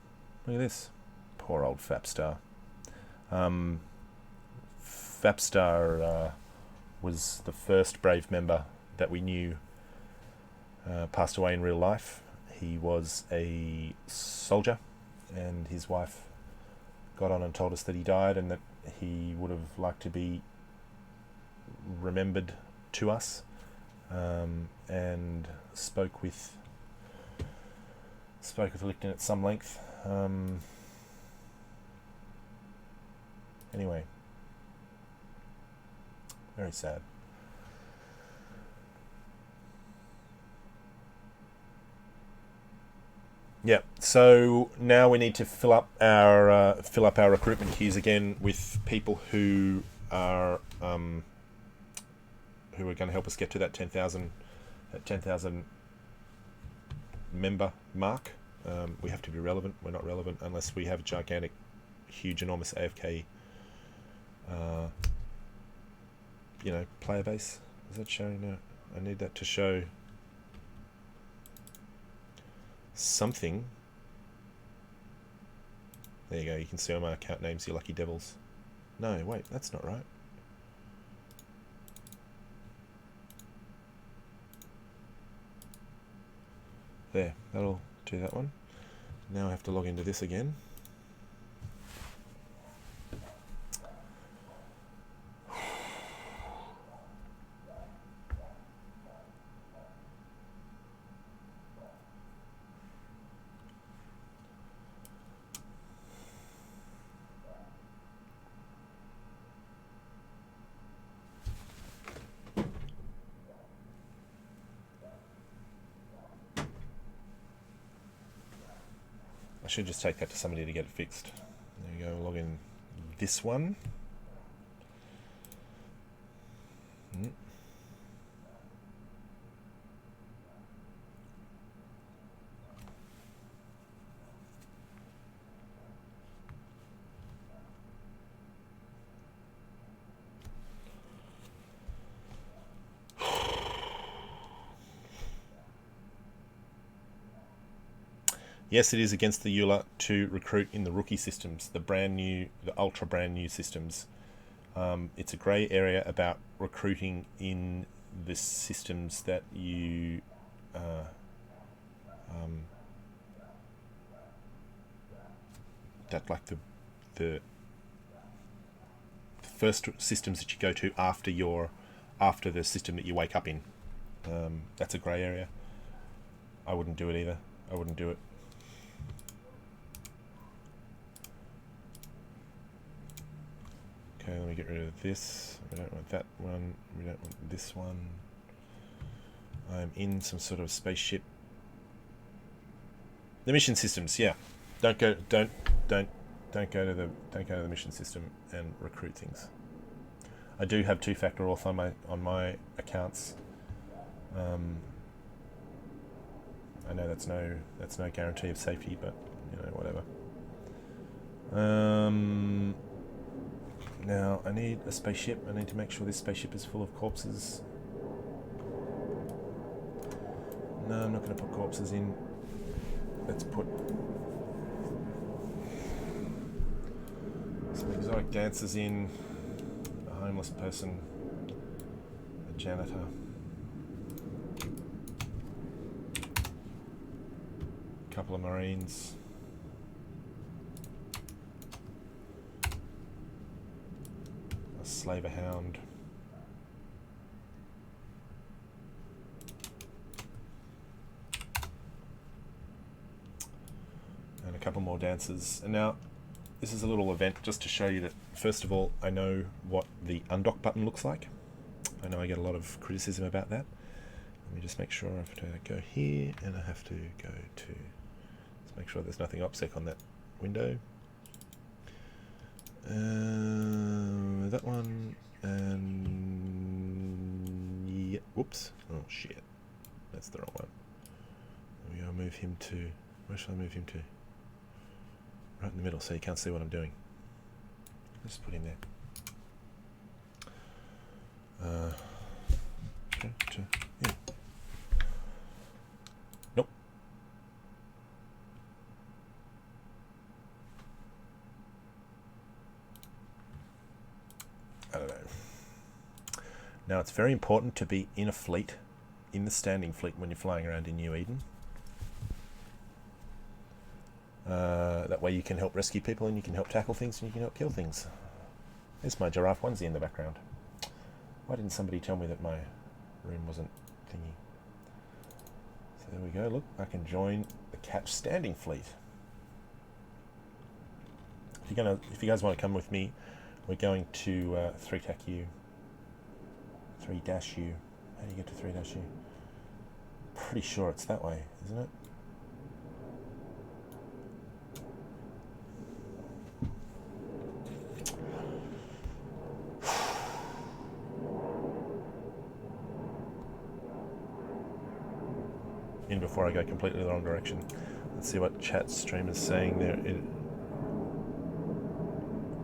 Look at this. Poor old Fapstar. Fapstar was the first Brave member that we knew passed away in real life. He was a soldier, and his wife got on and told us that he died and that he would have liked to be remembered to us, and spoke with Licton at some length. Anyway, very sad. Yeah, so now we need to fill up our recruitment queues again with people who are going to help us get to that 10,000 member mark. We have to be relevant. We're not relevant unless we have a gigantic, huge, enormous AFK, player base. Is that showing? No, I need that to show something. There you go. You can see on my account names, you lucky devils. No, wait, that's not right. There, that'll do that one. Now I have to log into this again. I should just take that to somebody to get it fixed. There you go, log in this one. Yes, it is against the EULA to recruit in the rookie systems, the ultra brand new systems. It's a grey area about recruiting in the systems that you that like the first systems that you go to after the system that you wake up in. That's a grey area. I wouldn't do it either. I wouldn't do it. Okay, let me get rid of this. We don't want that one. We don't want this one. I'm in some sort of spaceship. The mission systems, yeah. Don't go to the mission system and recruit things. I do have two-factor auth on my accounts. I know that's no guarantee of safety, but you know, whatever. Now I need a spaceship. I need to make sure this spaceship is full of corpses. No, I'm not going to put corpses in. Let's put some exotic dancers in, a homeless person, a janitor, a couple of Marines, a slaver hound, and a couple more dancers. And now this is a little event just to show you that, first of all, I know what the undock button looks like. I know I get a lot of criticism about that. Let me just make sure I have to go here, and I have to go to, let's make sure there's nothing OPSEC on that window. That one, and yeah, whoops, oh shit, that's the wrong one. We're going to move him to, where should I move him to? Right in the middle, so you can't see what I'm doing. Just put him there. Yeah. Nope. I don't know. Now, it's very important to be in a fleet, in the standing fleet, when you're flying around in New Eden. That way you can help rescue people, and you can help tackle things, and you can help kill things. There's my giraffe onesie in the background. Why didn't somebody tell me that my room wasn't thingy? So there we go. Look, I can join the catch standing fleet. If you guys want to come with me, we're going to 3-TAC-U. 3-U. How do you get to 3-U? Pretty sure it's that way, isn't it? In before I go completely the wrong direction. Let's see what chat stream is saying there.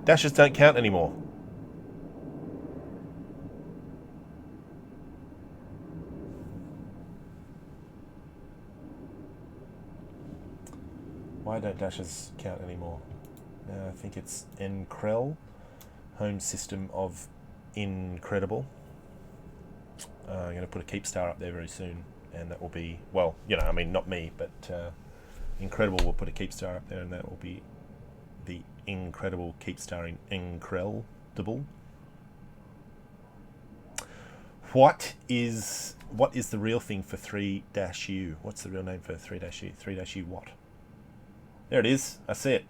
Dashes don't count anymore. Why don't dashes count anymore? I think it's Increl, home system of Incredible. I'm going to put a keep star up there very soon. And that will be, well, you know, I mean, not me, but Incredible will put a keep star up there, and that will be the Incredible keep star in Incredible. What is the real thing for 3-U? What's the real name for 3-U? 3-U what? There it is. I see it.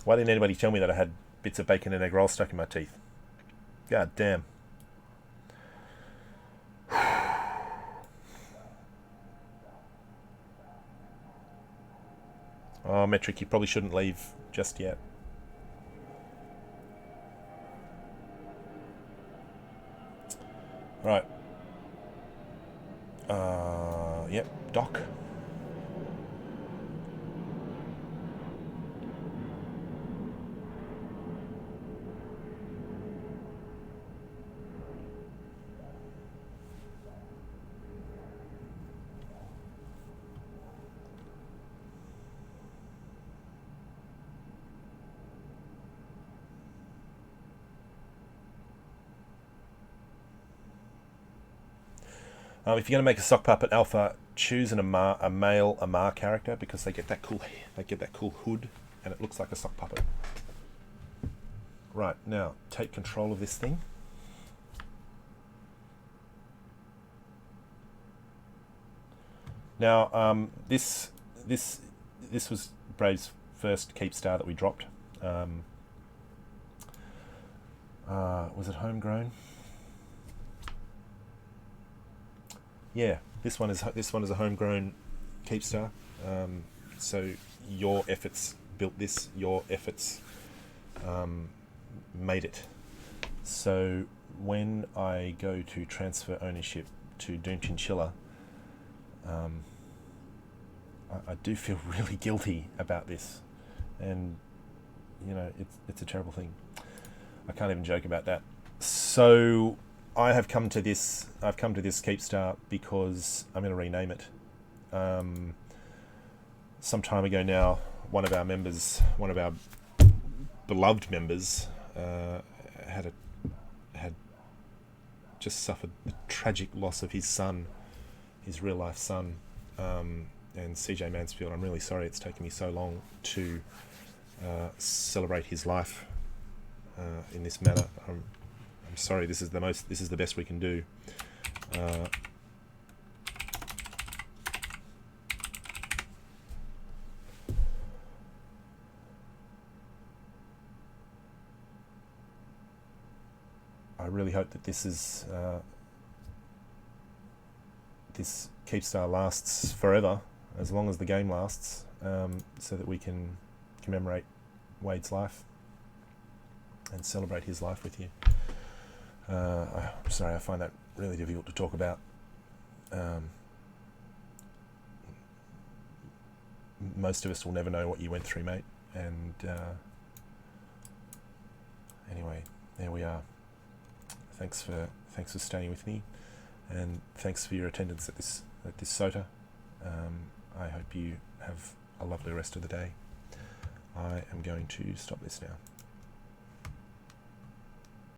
Why didn't anybody tell me that I had bits of bacon and egg roll stuck in my teeth? God damn. Oh, Metric, you probably shouldn't leave just yet. Right. Yep, Doc. If you're going to make a sock puppet alpha, choose a male Amar character, because they get that cool hood, and it looks like a sock puppet. Right, now take control of this thing. Now this was Brave's first keep star that we dropped. Was it homegrown? Yeah, this one is a homegrown keep star. So your efforts built this. Your efforts made it. So when I go to transfer ownership to Doom Chinchilla, I do feel really guilty about this, and you know it's a terrible thing. I can't even joke about that. So I've come to this keep star because I'm going to rename it. Some time ago now, one of our beloved members, had just suffered the tragic loss of his son, his real life son, and CJ Mansfield. I'm really sorry it's taken me so long to celebrate his life in this manner. I'm sorry. This is the best we can do. I really hope that this keep star lasts forever, as long as the game lasts, so that we can commemorate Wade's life and celebrate his life with you. I'm sorry, I find that really difficult to talk about. Most of us will never know what you went through, mate. And anyway, there we are. Thanks for staying with me, and thanks for your attendance at this SOTA. I hope you have a lovely rest of the day. I am going to stop this now.